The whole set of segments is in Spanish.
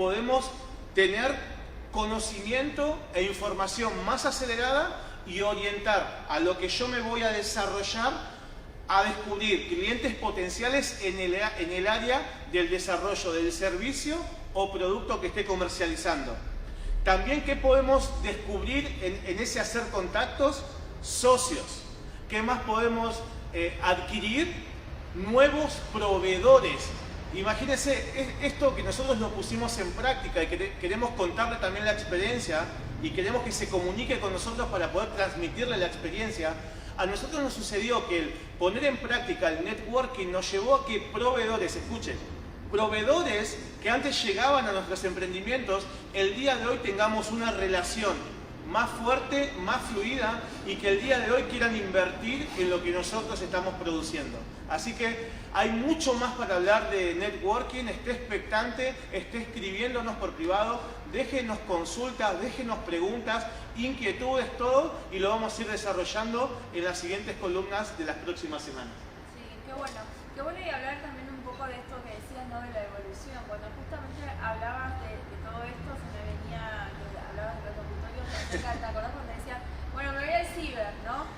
podemos tener conocimiento e información más acelerada y orientar a lo que yo me voy a desarrollar a descubrir clientes potenciales en el área del desarrollo del servicio o producto que esté comercializando. También, ¿qué podemos descubrir en ese hacer contactos? Socios. ¿Qué más podemos adquirir? Nuevos proveedores. Imagínense esto que nosotros lo pusimos en práctica y queremos contarle también la experiencia y queremos que se comunique con nosotros para poder transmitirle la experiencia. A nosotros nos sucedió que el poner en práctica el networking nos llevó a que proveedores, escuchen, proveedores que antes llegaban a nuestros emprendimientos, el día de hoy tengamos una relación más fuerte, más fluida y que el día de hoy quieran invertir en lo que nosotros estamos produciendo. Así que hay mucho más para hablar de networking, esté expectante, esté escribiéndonos por privado, déjenos consultas, déjenos preguntas, inquietudes, todo, y lo vamos a ir desarrollando en las siguientes columnas de las próximas semanas. Sí, qué bueno. Qué bueno, y hablar también un poco de esto que decías, ¿no? De la evolución. Cuando justamente hablabas de todo esto, se me venía, que hablabas de los locutorios, ¿te acordás cuando decías, bueno, me voy al ciber, ¿no?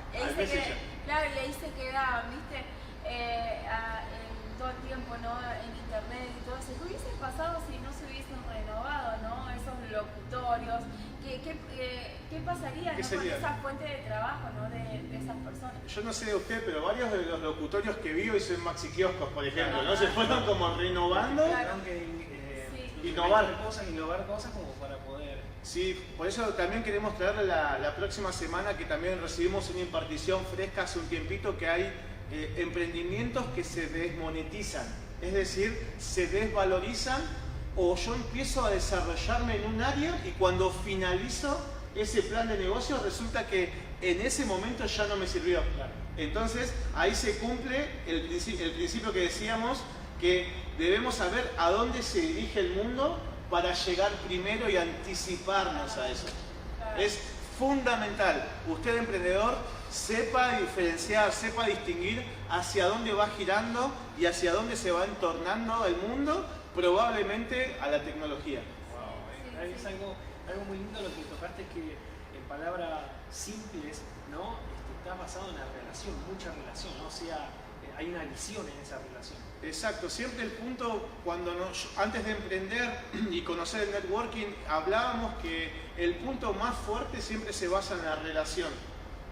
Claro, y ahí se queda, ¿viste? Todo el tiempo, ¿no? En internet y todo eso. ¿Qué hubiese pasado si no se hubiesen renovado, ¿no? Esos locutorios? ¿Qué pasaría, ¿no? Con esa fuente de trabajo, ¿no? de esas personas? Yo no sé de usted, pero varios de los locutorios que vi hoy son maxi kioscos, por ejemplo, ¿no? Se fueron como renovando. Claro. Innovar cosas como para poder... Sí, por eso también queremos traerle la próxima semana, que también recibimos una impartición fresca hace un tiempito, que hay emprendimientos que se desmonetizan, es decir, se desvalorizan, o yo empiezo a desarrollarme en un área y cuando finalizo ese plan de negocio resulta que en ese momento ya no me sirvió. Entonces ahí se cumple el principio que decíamos, que debemos saber a dónde se dirige el mundo para llegar primero y anticiparnos a eso. Es fundamental, usted emprendedor, sepa diferenciar, sepa distinguir hacia dónde va girando y hacia dónde se va entornando el mundo, probablemente a la tecnología. Wow, es algo muy lindo lo que tocaste, que en palabras simples, ¿no? Está basado en la relación, mucha relación, ¿no? O sea, hay una visión en esa relación. Exacto, siempre el punto, antes de emprender y conocer el networking, hablábamos que el punto más fuerte siempre se basa en la relación,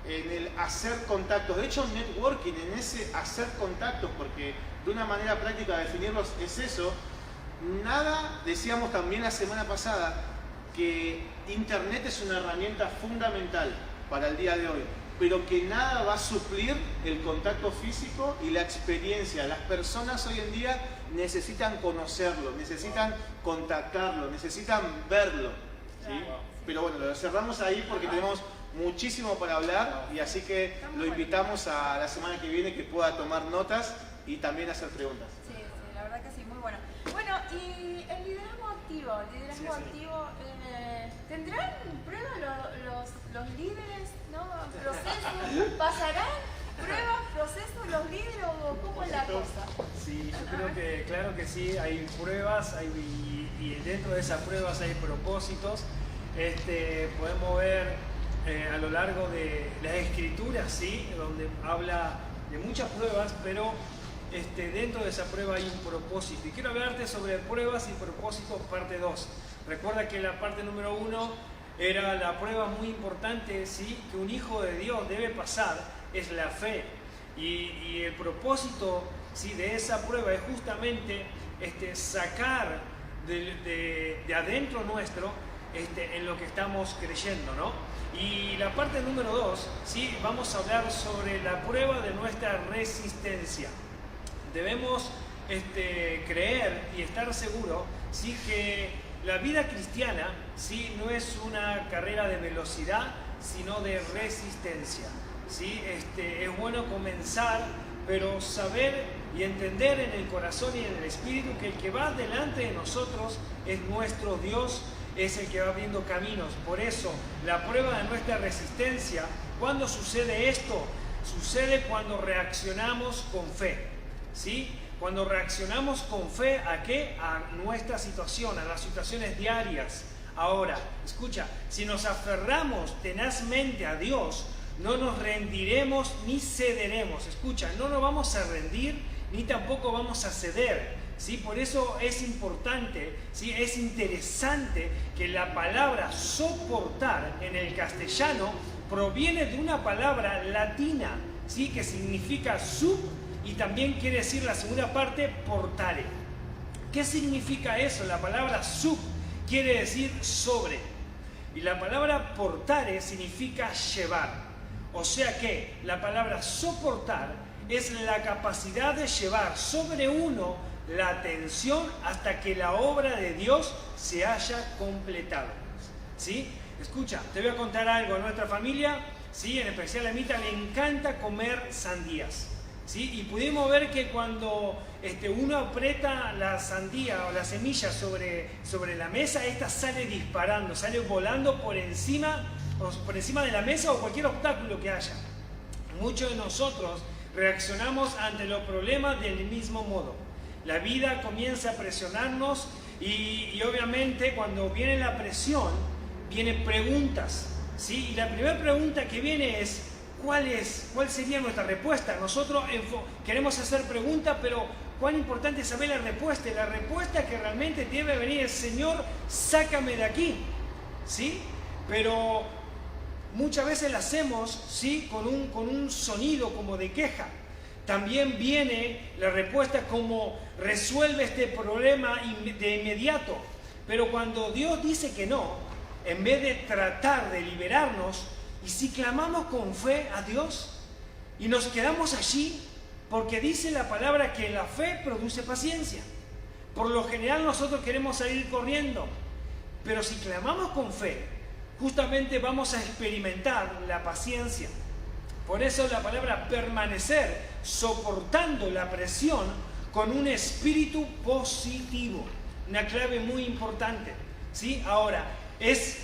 en el hacer contactos. De hecho, networking, en ese hacer contactos, porque de una manera práctica de definirlos es eso. Nada, decíamos también la semana pasada, que Internet es una herramienta fundamental para el día de hoy, pero que nada va a suplir el contacto físico y la experiencia. Las personas hoy en día necesitan conocerlo, necesitan contactarlo, necesitan verlo, ¿sí? Pero bueno, lo cerramos ahí porque tenemos muchísimo para hablar, y así que lo invitamos a la semana que viene, que pueda tomar notas y también hacer preguntas. Sí, la verdad que sí, muy bueno. Bueno, y el liderazgo activo, ¿tendrán pruebas los líderes, ¿no? ¿Procesos? ¿Pasarán pruebas, procesos los líderes o cómo es la cosa? Sí, yo creo que, claro que sí, hay pruebas y dentro de esas pruebas hay propósitos. Podemos ver a lo largo de las escrituras, ¿sí? Donde habla de muchas pruebas, pero dentro de esa prueba hay un propósito. Y quiero hablarte sobre pruebas y propósitos parte 2. Recuerda que la parte número 1 era la prueba muy importante, ¿sí? Que un hijo de Dios debe pasar, es la fe. Y el propósito, ¿sí? De esa prueba es justamente sacar de adentro nuestro en lo que estamos creyendo, ¿no? Y la parte número 2, ¿sí? Vamos a hablar sobre la prueba de nuestra resistencia. Debemos creer y estar seguros, ¿sí? Que la vida cristiana, ¿sí? No es una carrera de velocidad, sino de resistencia, ¿sí? Es bueno comenzar, pero saber y entender en el corazón y en el espíritu que el que va delante de nosotros es nuestro Dios, es el que va abriendo caminos. Por eso, la prueba de nuestra resistencia, ¿cuándo sucede esto? Sucede cuando reaccionamos con fe, ¿sí? Cuando reaccionamos con fe, ¿a qué? A nuestra situación, a las situaciones diarias. Ahora, escucha, si nos aferramos tenazmente a Dios, no nos rendiremos ni cederemos. Escucha, no nos vamos a rendir ni tampoco vamos a ceder. ¿Sí? Por eso es importante, ¿sí? Es interesante que la palabra soportar en el castellano proviene de una palabra latina, ¿sí? Que significa sub y también quiere decir la segunda parte, portare. ¿Qué significa eso? La palabra sub quiere decir sobre y la palabra portare significa llevar. O sea que la palabra soportar es la capacidad de llevar sobre uno la atención hasta que la obra de Dios se haya completado. ¿Sí? Escucha, te voy a contar algo. A nuestra familia, ¿sí? En especial a Mita, le encanta comer sandías. ¿Sí? Y pudimos ver que cuando uno aprieta la sandía o la semilla sobre la mesa, esta sale disparando, sale volando por encima de la mesa o cualquier obstáculo que haya. Muchos de nosotros reaccionamos ante los problemas del mismo modo. La vida comienza a presionarnos y obviamente cuando viene la presión, vienen preguntas. ¿Sí? Y la primera pregunta que viene es, ¿cuál sería nuestra respuesta? Nosotros queremos hacer preguntas, pero cuán importante es saber la respuesta. Y la respuesta que realmente debe venir es, Señor, sácame de aquí. ¿Sí? Pero muchas veces la hacemos, ¿sí? con un sonido como de queja. También viene la respuesta como, resuelve este problema de inmediato. Pero cuando Dios dice que no, en vez de tratar de liberarnos, y si clamamos con fe a Dios y nos quedamos allí, porque dice la palabra que la fe produce paciencia. Por lo general nosotros queremos salir corriendo, pero si clamamos con fe, justamente vamos a experimentar la paciencia. Por eso la palabra permanecer, soportando la presión con un espíritu positivo. Una clave muy importante. ¿Sí? Ahora, es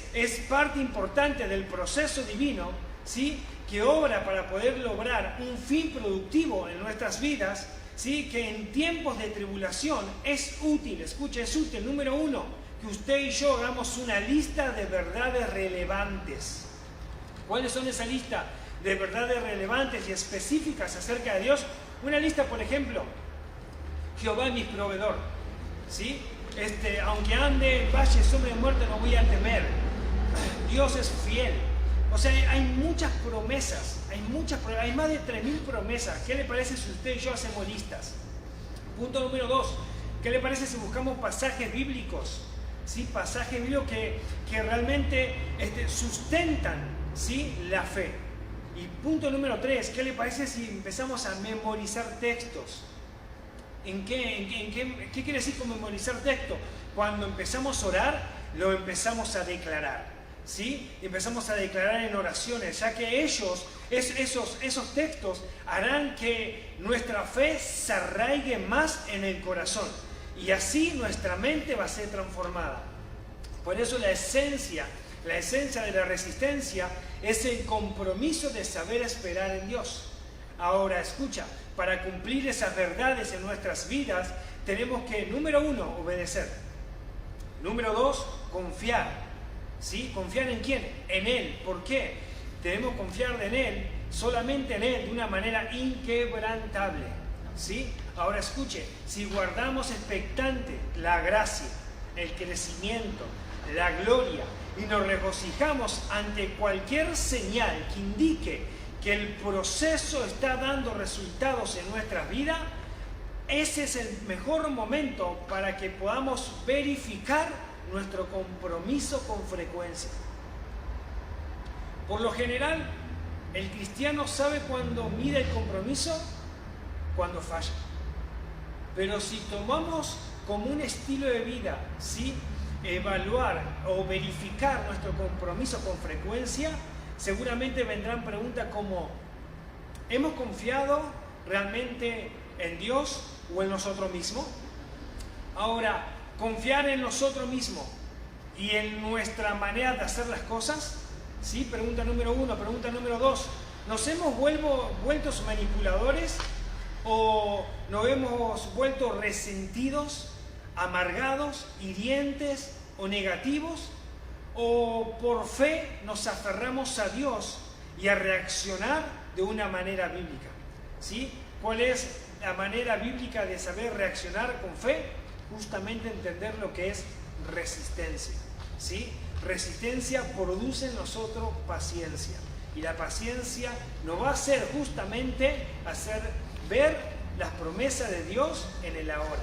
parte importante del proceso divino, ¿sí? Que obra para poder lograr un fin productivo en nuestras vidas, ¿sí? Que en tiempos de tribulación es útil, escucha, es útil. Número uno, que usted y yo hagamos una lista de verdades relevantes. ¿Cuáles son esa lista de verdades relevantes y específicas acerca de Dios? Una lista, por ejemplo, Jehová es mi proveedor, ¿sí? Aunque ande en valle sombra de muerte, no voy a temer. Dios es fiel. O sea, hay muchas promesas, hay más de 3.000 promesas. ¿Qué le parece si usted y yo hacemos listas? Punto número 2. ¿Qué le parece si buscamos pasajes bíblicos? ¿Sí? Pasajes bíblicos que realmente sustentan, ¿sí? La fe. Y punto número 3. ¿Qué le parece si empezamos a memorizar textos? ¿Qué quiere decir con memorizar texto? Cuando empezamos a orar, lo empezamos a declarar, ¿sí? Empezamos a declarar en oraciones, ya que esos textos harán que nuestra fe se arraigue más en el corazón y así nuestra mente va a ser transformada. Por eso la esencia de la resistencia es el compromiso de saber esperar en Dios. Ahora, escucha, para cumplir esas verdades en nuestras vidas, tenemos que, número 1, obedecer. Número 2, confiar. ¿Sí? ¿Confiar en quién? En Él. ¿Por qué? Debemos confiar en Él, solamente en Él, de una manera inquebrantable. ¿Sí? Ahora escuche, si guardamos expectante la gracia, el crecimiento, la gloria, y nos regocijamos ante cualquier señal que indique que el proceso está dando resultados en nuestras vidas, ese es el mejor momento para que podamos verificar nuestro compromiso con frecuencia. Por lo general, el cristiano sabe cuándo mide el compromiso, cuando falla. Pero si tomamos como un estilo de vida, ¿sí? Evaluar o verificar nuestro compromiso con frecuencia, seguramente vendrán preguntas como, ¿hemos confiado realmente en Dios o en nosotros mismos? Ahora, confiar en nosotros mismos y en nuestra manera de hacer las cosas, ¿sí? Pregunta número 1. Pregunta número 2, ¿nos hemos vuelto manipuladores ¿O nos hemos vuelto resentidos, amargados, hirientes o negativos? ¿O por fe nos aferramos a Dios y a reaccionar de una manera bíblica? ¿Sí? ¿Cuál es la manera bíblica de saber reaccionar con fe? Justamente entender lo que es resistencia. ¿Sí? Resistencia produce en nosotros paciencia. Y la paciencia nos va a hacer justamente hacer ver las promesas de Dios en el ahora.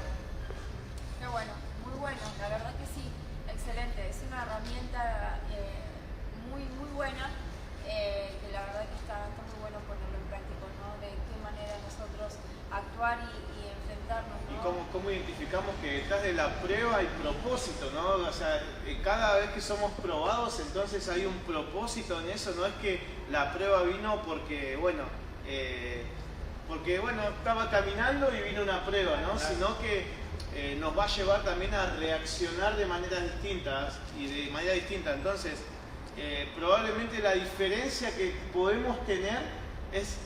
Qué bueno, muy bueno, la verdad que sí, excelente. Es una herramienta muy buena, que la verdad que está muy bueno ponerlo en práctico, ¿no? De qué manera nosotros actuar y enfrentarnos, ¿no? Y cómo identificamos que detrás de la prueba hay propósito, ¿no? O sea, cada vez que somos probados, entonces hay un propósito en eso. No es que la prueba vino porque, bueno, estaba caminando y vino una prueba, ¿no? Claro. Sino que nos va a llevar también a reaccionar de maneras distintas y de manera distinta. Entonces, probablemente la diferencia que podemos tener es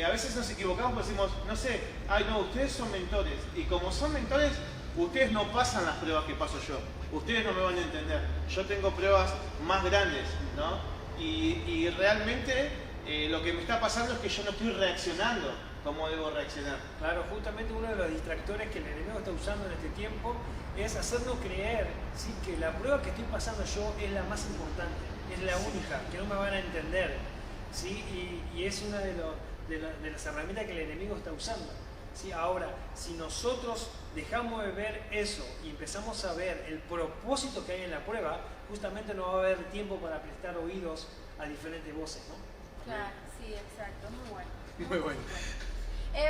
a veces nos equivocamos porque decimos, no sé, ay no, ustedes son mentores. Y como son mentores, ustedes no pasan las pruebas que paso yo. Ustedes no me van a entender. Yo tengo pruebas más grandes, ¿no? Y realmente lo que me está pasando es que yo no estoy reaccionando como debo reaccionar. Claro, justamente uno de los distractores que el enemigo está usando en este tiempo es hacernos creer, ¿sí?, que la prueba que estoy pasando yo es la más importante, es la única, que no me van a entender, ¿sí? Y es una de las herramientas que el enemigo está usando, ¿sí? Ahora, si nosotros dejamos de ver eso y empezamos a ver el propósito que hay en la prueba, justamente no va a haber tiempo para prestar oídos a diferentes voces, ¿no? Claro, sí, exacto, muy bueno. Muy bueno.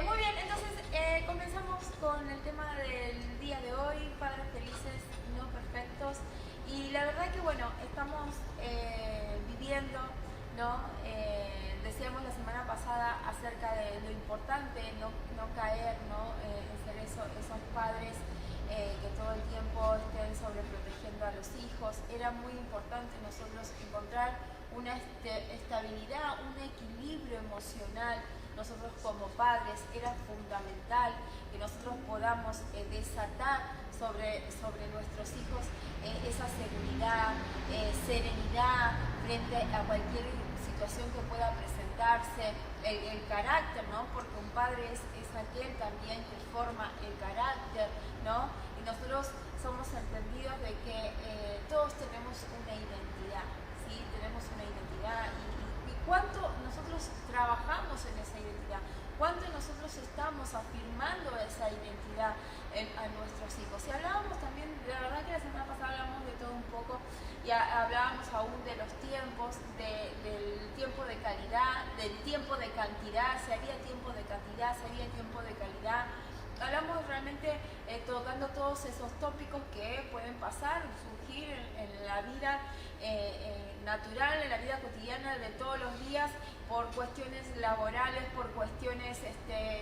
Muy bien, entonces comenzamos con el tema del día de hoy, padres felices, no perfectos. Y la verdad que bueno, estamos viviendo, ¿no? Decíamos la semana pasada acerca de lo importante, no caer, ¿no? En ser esos padres que todo el tiempo estén sobreprotegiendo a los hijos. Era muy importante nosotros encontrar una estabilidad, un equilibrio emocional. Nosotros como padres era fundamental que nosotros podamos desatar sobre nuestros hijos esa seguridad, serenidad frente a cualquier situación que pueda presentarse, el carácter, ¿no? Porque un padre es aquel también que forma el carácter, ¿no? Y nosotros somos entendidos de que todos tenemos una identidad, ¿sí? Tenemos una identidad y cuánto nosotros trabajamos en esa identidad, cuánto nosotros estamos afirmando esa identidad a nuestros hijos. Y hablábamos también, la verdad que la semana pasada hablamos de todo un poco y hablábamos aún de los tiempos, del tiempo de calidad, del tiempo de cantidad, si había tiempo de cantidad, si había tiempo de calidad. Hablamos realmente tocando todos esos tópicos que pueden pasar, surgir en la vida natural, en la vida cotidiana de todos los días, por cuestiones laborales, por cuestiones,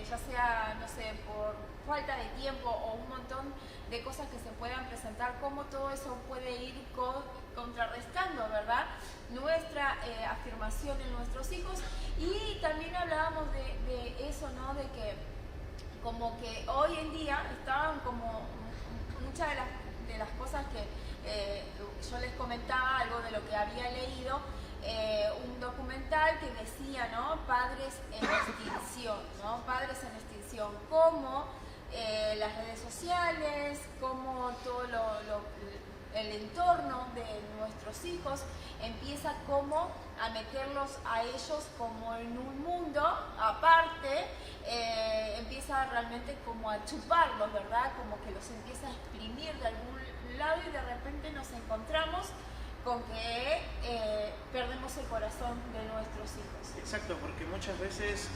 ya sea, no sé, por falta de tiempo o un montón de cosas que se puedan presentar, cómo todo eso puede ir contrarrestando, ¿verdad?, nuestra afirmación en nuestros hijos. Y también hablábamos de eso, ¿no?, de que como que hoy en día estaban como muchas de las cosas que yo les comentaba, algo de lo que había leído, un documental que decía, ¿no?, padres en extinción, ¿no?, padres en extinción, cómo las redes sociales, cómo todo el entorno de nuestros hijos empieza como a meterlos a ellos como en un mundo aparte, empieza realmente como a chuparlos, ¿verdad? Como que los empieza a exprimir de algún lado y de repente nos encontramos con que perdemos el corazón de nuestros hijos. Exacto, porque muchas veces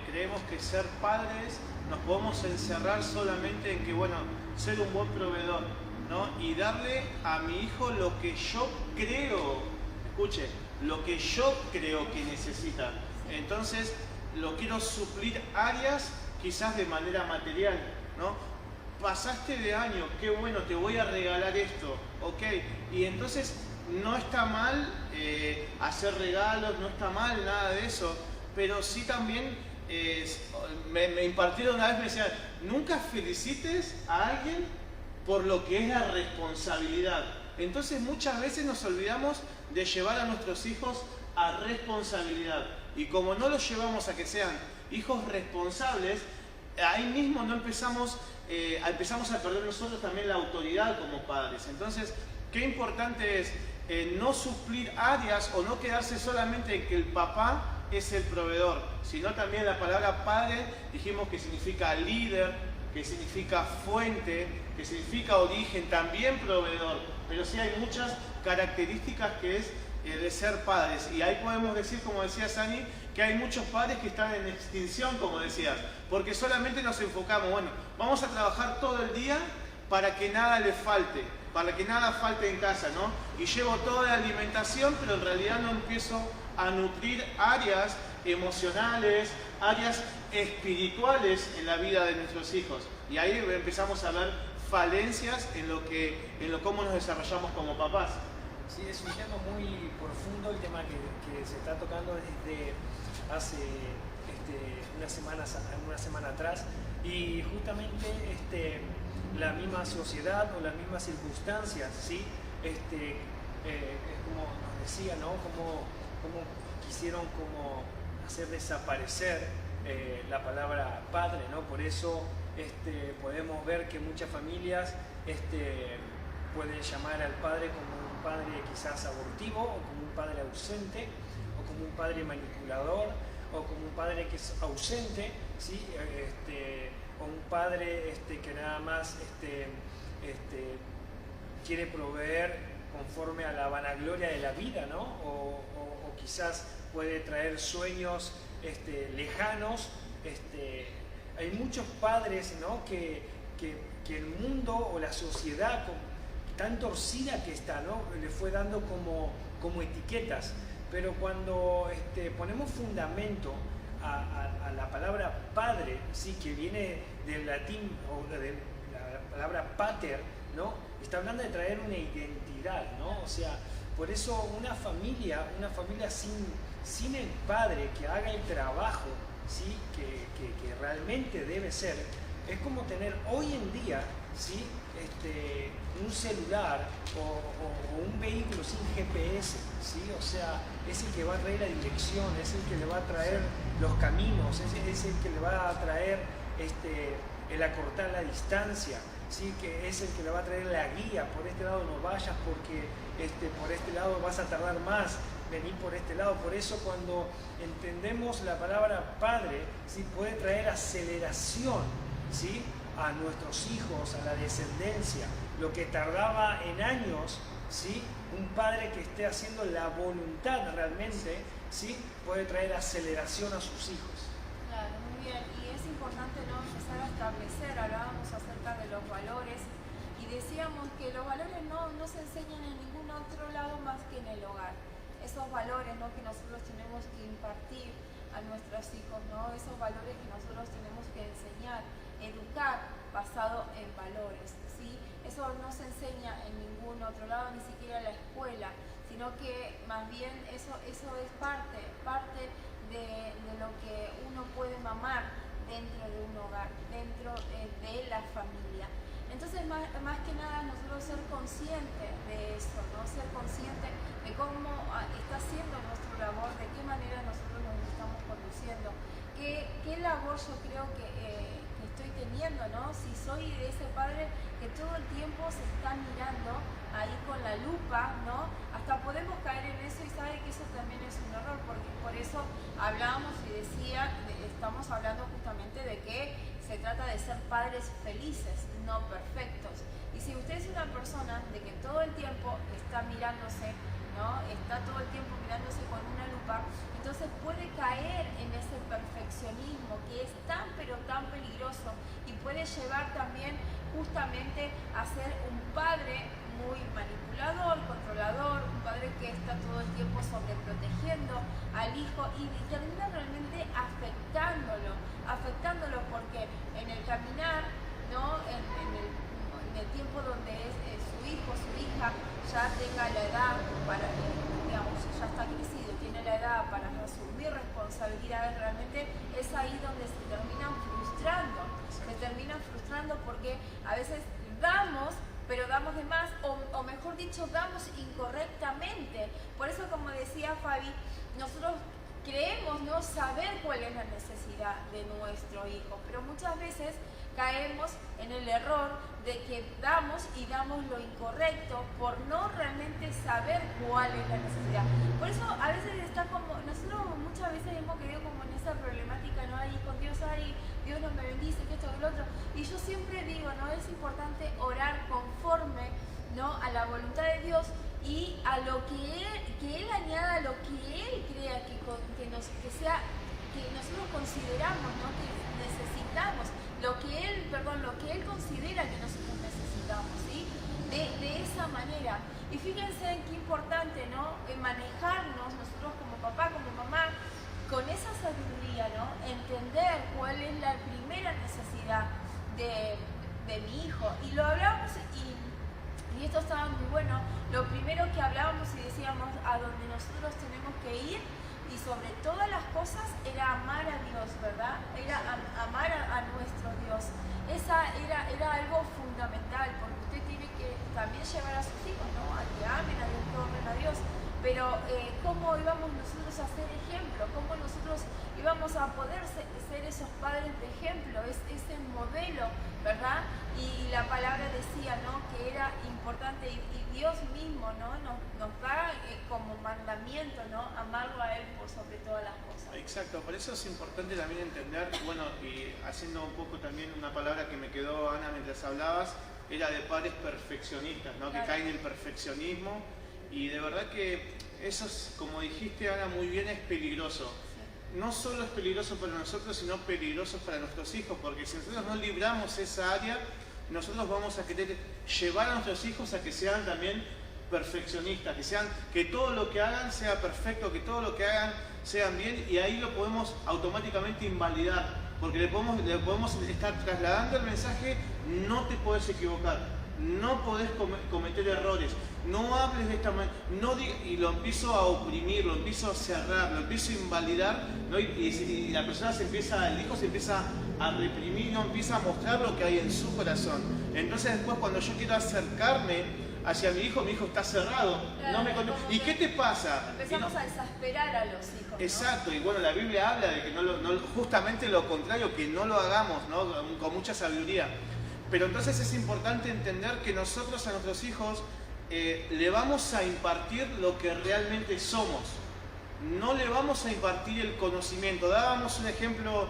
creemos que ser padres nos podemos encerrar solamente en que, bueno, ser un buen proveedor, ¿no? Y darle a mi hijo lo que yo creo, escuche, lo que yo creo que necesita. Entonces, lo quiero suplir áreas quizás de manera material, ¿no? Pasaste de año, qué bueno, te voy a regalar esto, ok. Y entonces no está mal hacer regalos, no está mal nada de eso, pero sí también me impartieron una vez, me decían, nunca felicites a alguien por lo que es la responsabilidad. Entonces muchas veces nos olvidamos de llevar a nuestros hijos a responsabilidad. Y como no los llevamos a que sean hijos responsables, ahí mismo no empezamos a perder nosotros también la autoridad como padres. Entonces, qué importante es no suplir áreas o no quedarse solamente en que el papá es el proveedor, sino también la palabra padre, dijimos que significa líder, que significa fuente, que significa origen, también proveedor. Pero sí hay muchas características que es de ser padres. Y ahí podemos decir, como decía Sani, que hay muchos padres que están en extinción, como decías, porque solamente nos enfocamos, bueno, vamos a trabajar todo el día para que nada le falte, para que nada falte en casa, ¿no? Y llevo toda la alimentación, pero en realidad no empiezo a nutrir áreas emocionales, áreas espirituales en la vida de nuestros hijos. Y ahí empezamos a ver falencias en cómo nos desarrollamos como papás. Sí, es un tema muy profundo, el tema que se está tocando desde hace una semana atrás, y justamente la misma sociedad o las mismas circunstancias, ¿sí? Es como nos decía, ¿no? Como quisieron como hacer desaparecer la palabra padre, ¿no? Por eso podemos ver que muchas familias pueden llamar al padre como un padre quizás abortivo, o como un padre ausente, o como un padre manipulador, o como un padre que es ausente, ¿sí? O un padre que nada más quiere proveer conforme a la vanagloria de la vida, ¿no? O quizás puede traer sueños lejanos. Hay muchos padres, ¿no? que el mundo o la sociedad tan torcida que está, ¿no? Le fue dando como etiquetas. Pero cuando ponemos fundamento a la palabra padre, ¿sí? Que viene del latín o de la palabra pater, ¿no? Está hablando de traer una identidad, ¿no? O sea, por eso una familia sin el padre que haga el trabajo, ¿sí? que realmente debe ser, es como tener hoy en día, ¿sí? Un celular o un vehículo sin GPS, ¿sí? O sea, es el que va a traer la dirección, es el que le va a traer los caminos, es el que le va a traer el acortar la distancia, ¿sí? Que es el que le va a traer la guía. Por este lado no vayas porque por este lado vas a tardar más, vení por este lado. Por eso cuando entendemos la palabra padre, ¿sí? Puede traer aceleración, ¿sí? A nuestros hijos, a la descendencia. Lo que tardaba en años, ¿sí? Un padre que esté haciendo la voluntad realmente, ¿sí? Puede traer aceleración a sus hijos. Claro, muy bien. Y es importante, ¿no? Empezar a establecer, hablábamos acerca de los valores y decíamos que los valores no se enseñan en ningún otro lado más que en el hogar. Esos valores, ¿no? Que nosotros tenemos que impartir a nuestros hijos, ¿no? Esos valores que nosotros tenemos que enseñar, educar basado en valores, ¿sí? Eso no se enseña en ningún otro lado, ni siquiera en la escuela, sino que más bien eso es parte de lo que uno puede mamar dentro de un hogar, dentro de la familia. Entonces, más que nada, nosotros ser conscientes de eso, ¿no? Ser conscientes de cómo está siendo nuestra labor, de qué manera nosotros nos estamos conduciendo, qué labor yo creo que estoy teniendo, ¿no? Si soy de ese padre que todo el tiempo se está mirando ahí con la lupa, ¿no? Hasta podemos caer en eso y sabe que eso también es un error, porque por eso hablábamos y estamos hablando justamente de que se trata de ser padres felices, no perfectos. Y si usted es una persona de que todo el tiempo está mirándose, ¿no? Está todo el tiempo mirándose con una lupa, entonces puede caer en ese perfeccionismo que es tan pero tan peligroso y puede llevar también justamente a ser un padre muy manipulador, controlador, un padre que está todo el tiempo sobreprotegiendo al hijo y termina realmente afectándolo porque en el caminar, ¿no? en el tiempo donde su hijo, su hija ya tenga la edad para, digamos, ya está crecido, tiene tiene la edad para asumir responsabilidades, realmente es ahí donde se terminan frustrando. Se terminan frustrando porque a veces damos, pero damos de más, o mejor dicho, damos incorrectamente. Por eso, como decía Fabi, nosotros creemos no saber cuál es la necesidad de nuestro hijo, pero muchas veces caemos en el error de que damos y damos lo incorrecto por no realmente saber cuál es la necesidad. Por eso a veces está como, nosotros muchas veces hemos querido como en esa problemática, ¿no? Ahí con Dios, ahí Dios no me bendice, que esto, que lo otro. Y yo siempre digo, ¿no? Es importante orar conforme, ¿no? A la voluntad de Dios y a lo que Él añada, a lo que Él crea que nosotros consideramos, ¿no? Que necesitamos, lo que Él considera que nosotros necesitamos, ¿sí? De esa manera. Y fíjense en qué importante, ¿no? Manejarnos nosotros como papá, como mamá, con esa sabiduría, ¿no? Entender cuál es la primera necesidad de mi hijo. Y lo hablábamos y esto estaba muy bueno. Lo primero que hablábamos y decíamos a donde nosotros tenemos que ir y sobre todas las cosas era amar a Dios, ¿verdad? Era amar a nuestro Dios. Esa era algo fundamental, porque usted tiene que también llevar a sus hijos, ¿no? A que amen a Dios, que honren a Dios. Pero ¿cómo íbamos nosotros a ser ejemplo? ¿Cómo nosotros íbamos a poder ser esos padres de ejemplo? Ese modelo, ¿verdad? Y la palabra decía, ¿no? Que era importante y Dios mismo, ¿no? Nos da como mandamiento, ¿no? Amarlo a Él por sobre todas las cosas. Exacto, por eso es importante también entender, bueno, y haciendo un poco también una palabra que me quedó, Ana, mientras hablabas, era de padres perfeccionistas, ¿no? Claro. Que caen en el perfeccionismo. Y de verdad que eso es, como dijiste, Ana, muy bien, es peligroso. Sí. No solo es peligroso para nosotros, sino peligroso para nuestros hijos, porque si nosotros no libramos esa área, nosotros vamos a querer llevar a nuestros hijos a que sean también perfeccionistas, que todo lo que hagan sea perfecto, que todo lo que hagan sean bien, y ahí lo podemos automáticamente invalidar, porque le podemos estar trasladando el mensaje: no te puedes equivocar, no podés cometer errores, no hables de esta manera, y lo empiezo a oprimir, lo empiezo a cerrar, lo empiezo a invalidar, ¿no? Y la persona el hijo se empieza a reprimir, no empieza a mostrar lo que hay en su corazón. Entonces después, cuando yo quiero acercarme hacia mi hijo está cerrado. Claro, no me ¿Y qué te pasa? Empezamos a exasperar a los hijos, ¿no? Exacto, y bueno, la Biblia habla de que justamente lo contrario, que no lo hagamos, ¿no? Con mucha sabiduría. Pero entonces es importante entender que nosotros a nuestros hijos le vamos a impartir lo que realmente somos. No le vamos a impartir el conocimiento. Dábamos un ejemplo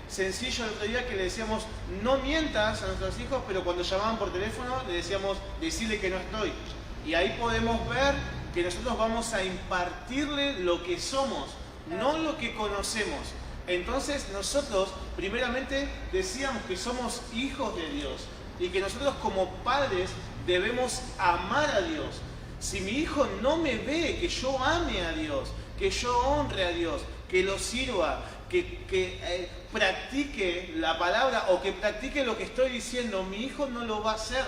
sencillo el otro día, que le decíamos: no mientas a nuestros hijos, pero cuando llamaban por teléfono le decíamos: decirle que no estoy. Y ahí podemos ver que nosotros vamos a impartirle lo que somos, no lo que conocemos. Entonces nosotros primeramente decíamos que somos hijos de Dios y que nosotros como padres debemos amar a Dios. Si mi hijo no me ve que yo ame a Dios, que yo honre a Dios, que lo sirva, que practique la palabra o que practique lo que estoy diciendo, mi hijo no lo va a hacer.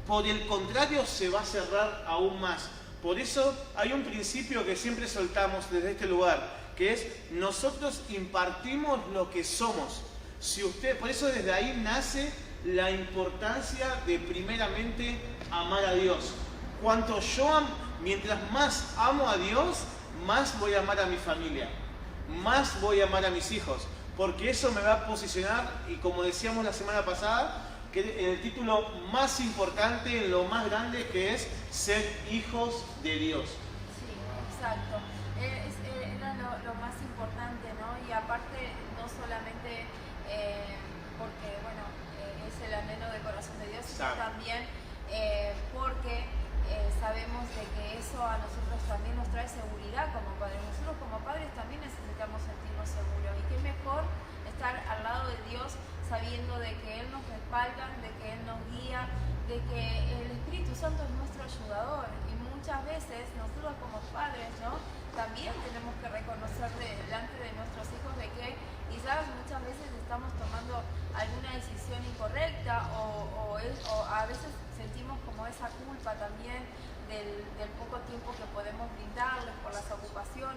Por el contrario, se va a cerrar aún más. Por eso hay un principio que siempre soltamos desde este lugar, que es: nosotros impartimos lo que somos. Por eso desde ahí nace la importancia de primeramente amar a Dios. Mientras más amo a Dios, más voy a amar a mi familia, más voy a amar a mis hijos, porque eso me va a posicionar, y como decíamos la semana pasada, que en el título más importante, en lo más grande, que es ser hijos de Dios. Sí, exacto. Era lo más importante, ¿no? Y aparte, no solamente porque, bueno, es el anhelo del corazón de Dios, sino también porque sabemos de que eso a nosotros también nos trae seguridad como padres. Nosotros como padres también necesitamos sentirnos seguros. Y qué mejor estar al lado de Dios sabiendo de que Él nos respalda, de que Él nos guía, de que el Espíritu Santo es nuestro ayudador. Y muchas veces nosotros como padres, ¿no? También tenemos que reconocer delante de nuestros hijos de que quizás muchas veces estamos tomando alguna decisión incorrecta o a veces sentimos como esa culpa también del poco tiempo que podemos brindarles por las ocupaciones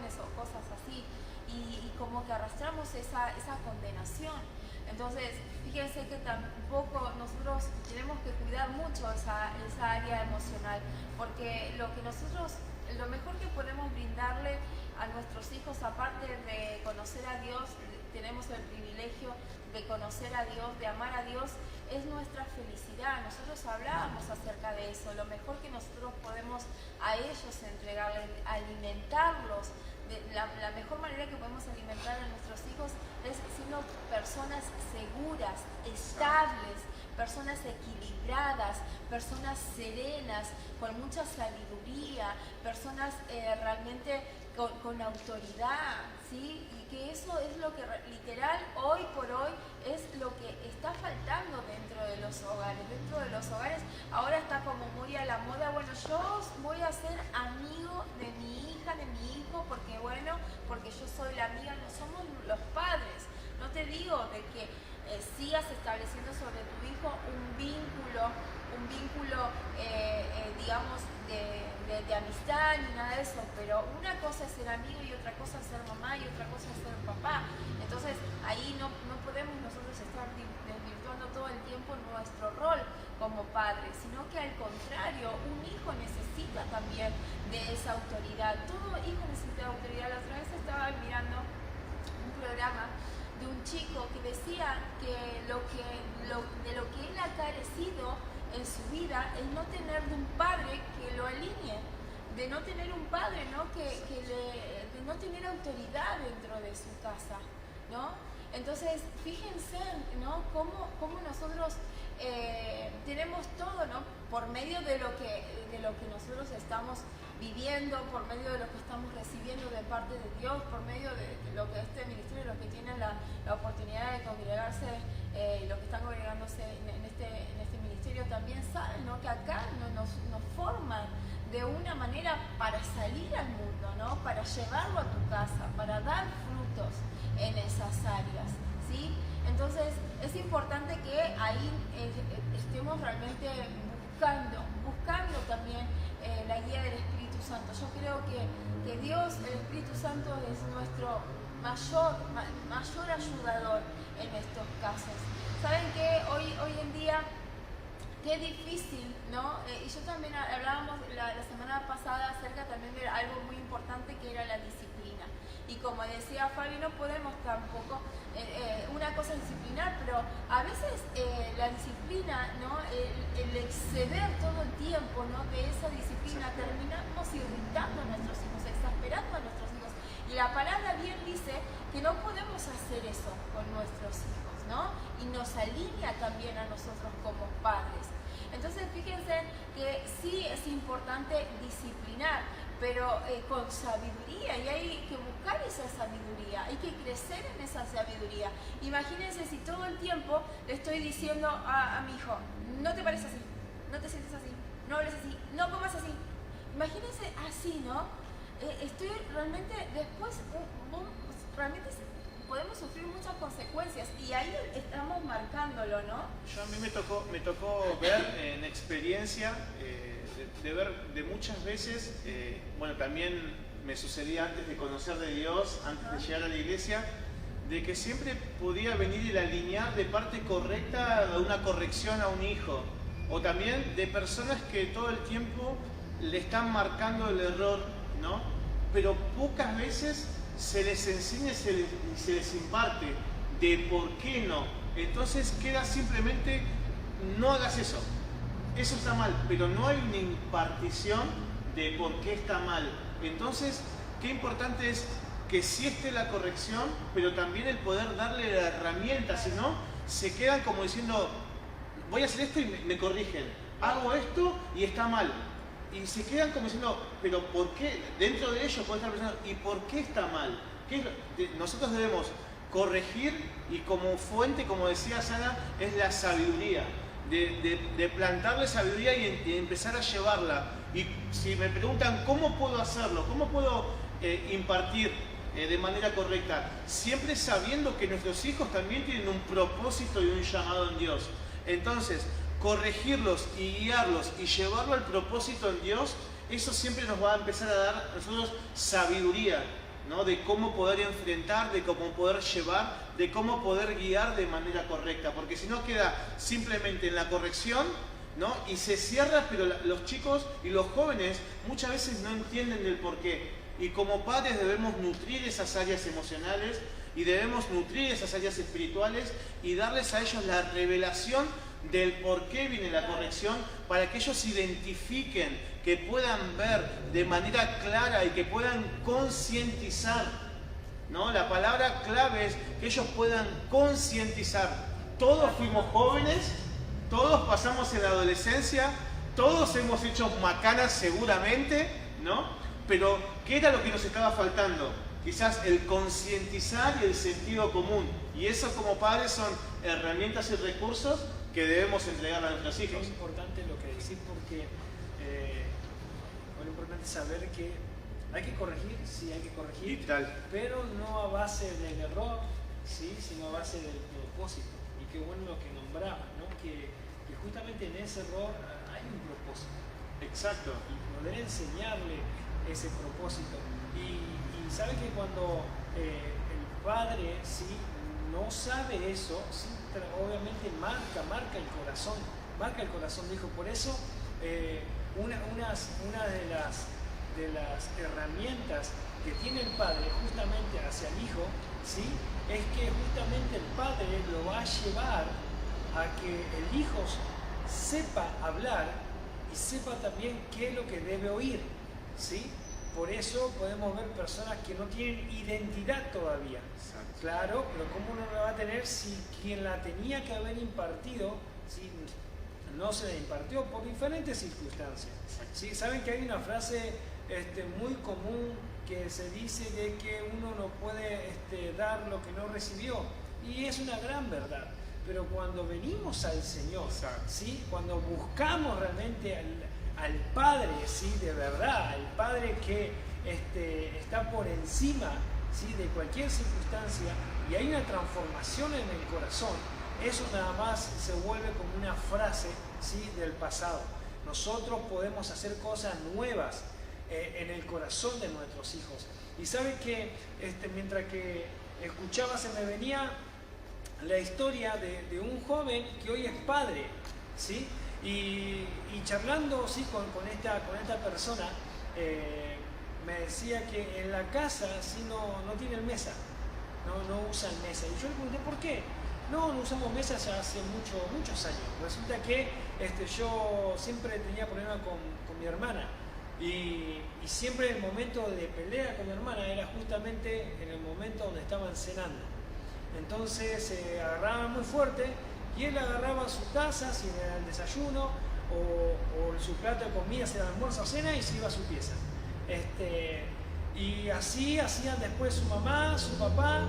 como que arrastramos esa condenación. Entonces, fíjense que tampoco nosotros tenemos que cuidar mucho esa área emocional, porque lo mejor que podemos brindarle a nuestros hijos, aparte de conocer a Dios, tenemos el privilegio de conocer a Dios, de amar a Dios, es nuestra felicidad. Nosotros hablábamos acerca de eso. Lo mejor que nosotros podemos a ellos entregarles, alimentarlos. La mejor manera que podemos alimentar a nuestros hijos es siendo personas seguras, estables, personas equilibradas, personas serenas, con mucha sabiduría, personas realmente con autoridad, ¿sí? Y que eso es lo que literal hoy por hoy es lo que está faltando dentro de los hogares. Dentro de los hogares ahora está como muy a la moda, bueno, yo voy a ser amigo de mi hija, de mi hijo, porque yo soy la amiga, no somos los padres. No te digo de que sigas estableciendo sobre tu hijo un vínculo digamos, de amistad ni nada de eso, pero una cosa es ser amigo y otra cosa es ser mamá y otra cosa es ser papá. Entonces ahí no podemos nosotros estar desvirtuando todo el tiempo nuestro rol como padres, sino que al contrario, un hijo necesita también de esa autoridad. Todo hijo necesita autoridad. La otra vez estaba mirando un programa de un chico que decía que de lo que él ha carecido en su vida es no tener de un padre que lo alinee, de no tener un padre, ¿no? De no tener autoridad dentro de su casa, ¿no? Entonces, fíjense, ¿no? Cómo nosotros tenemos todo, ¿no? Por medio de lo que nosotros estamos viviendo, por medio de lo que estamos recibiendo de parte de Dios, por medio de lo que este ministerio, los que tienen la oportunidad de congregarse, los que están congregándose en este ministerio también saben, ¿no? Que acá nos forman de una manera para salir al mundo, ¿no? Para llevarlo a tu casa, para dar frutos en esas áreas, ¿sí? Entonces es importante que ahí estemos realmente buscando también la guía del Espíritu Santo. Yo creo que Dios, el Espíritu Santo, es nuestro mayor ayudador en estos casos. ¿Saben qué? Hoy en día, qué difícil, ¿no? Y yo también hablábamos la semana pasada acerca también de algo muy importante que era la disciplina. Y como decía Fabi, no podemos tampoco, una cosa es disciplinar, pero a veces la disciplina, ¿no? El exceder todo el tiempo, ¿no? De esa disciplina, terminamos irritando a nuestros hijos, exasperando a nuestros hijos. Y la palabra bien dice que no podemos hacer eso con nuestros hijos, ¿no? Y nos alinea también a nosotros como padres. Entonces fíjense que sí es importante disciplinar, pero con sabiduría, y hay que buscar esa sabiduría, hay que crecer en esa sabiduría. Imagínense si todo el tiempo le estoy diciendo a mi hijo, no te pares así, no te sientes así, no hables así, no comas así. Imagínense así, ¿no? Estoy realmente, después, realmente podemos sufrir muchas consecuencias y ahí estamos marcándolo, ¿no? A mí me tocó ver en experiencia, de ver de muchas veces, bueno, también me sucedía antes de conocer de Dios, antes de llegar a la iglesia, de que siempre podía venir el alinear de parte correcta de una corrección a un hijo, o también de personas que todo el tiempo le están marcando el error, ¿no? Pero pocas veces se les enseña y se les imparte de por qué no. Entonces queda simplemente, no hagas eso, eso está mal, pero no hay una impartición de por qué está mal. Entonces, qué importante es que sí esté la corrección, pero también el poder darle la herramienta, si no, se quedan como diciendo, voy a hacer esto y me corrigen, hago esto y está mal. Y se quedan como diciendo, pero ¿por qué? Dentro de ellos puede estar pensando, ¿y por qué está mal? Nosotros debemos corregir y como fuente, como decía Sana, es la sabiduría. De plantarle sabiduría y empezar a llevarla. Y si me preguntan, ¿cómo puedo hacerlo? ¿Cómo puedo impartir de manera correcta? Siempre sabiendo que nuestros hijos también tienen un propósito y un llamado en Dios. Entonces, corregirlos y guiarlos y llevarlo al propósito en Dios, eso siempre nos va a empezar a dar a nosotros sabiduría. ¿no? De cómo poder enfrentar, de cómo poder llevar, de cómo poder guiar de manera correcta, porque si no queda simplemente en la corrección, ¿no? Y se cierra, pero los chicos y los jóvenes muchas veces no entienden del porqué. Y como padres debemos nutrir esas áreas emocionales y debemos nutrir esas áreas espirituales y darles a ellos la revelación del por qué viene la corrección, para que ellos identifiquen, que puedan ver de manera clara y que puedan concientizar, ¿no? La palabra clave es que ellos puedan concientizar. Todos fuimos jóvenes, todos pasamos en la adolescencia, todos hemos hecho macanas seguramente, ¿no? Pero ¿qué era lo que nos estaba faltando? Quizás el concientizar y el sentido común. Y eso como padres son herramientas y recursos que debemos entregar a nuestros hijos. Es importante lo que decís porque lo importante es saber que hay que corregir, sí hay que corregir, pero no a base del error, ¿sí? Sino a base del propósito. Y qué bueno lo que nombraba, ¿no? Que justamente en ese error hay un propósito. Exacto. Y poder enseñarle ese propósito. Y sabe que cuando el padre, ¿sí? No sabe eso, ¿sí? Obviamente marca el corazón de hijo. Por eso una de las herramientas que tiene el padre justamente hacia el hijo, ¿sí? Es que justamente el padre lo va a llevar a que el hijo sepa hablar y sepa también qué es lo que debe oír, ¿sí? Por eso podemos ver personas que no tienen identidad todavía. Exacto. Claro, pero ¿cómo no la va a tener si quien la tenía que haber impartido, ¿sí? No se la impartió por diferentes circunstancias? ¿Sí? Saben que hay una frase muy común que se dice de que uno no puede dar lo que no recibió, y es una gran verdad. Pero cuando venimos al Señor, ¿sí? Cuando buscamos realmente al Padre, ¿sí? De verdad, al Padre que está por encima, ¿sí? De cualquier circunstancia, y hay una transformación en el corazón, eso nada más se vuelve como una frase, ¿sí? Del pasado. Nosotros podemos hacer cosas nuevas en el corazón de nuestros hijos. Y sabe que mientras que escuchaba se me venía la historia de un joven que hoy es padre, ¿sí? Y charlando, ¿sí? con esta persona, me decía que en la casa, ¿sí? no tienen mesa, no usan mesa. Y yo le pregunté, ¿por qué? No usamos mesa ya hace muchos años. Resulta que yo siempre tenía problemas con mi hermana. Y siempre el momento de pelea con mi hermana era justamente en el momento donde estaban cenando. Entonces se agarraban muy fuerte y él agarraba su taza, si era el desayuno, o su plato de comida, si era almuerzo o cena, y se iba a su pieza. Y así hacían después su mamá, su papá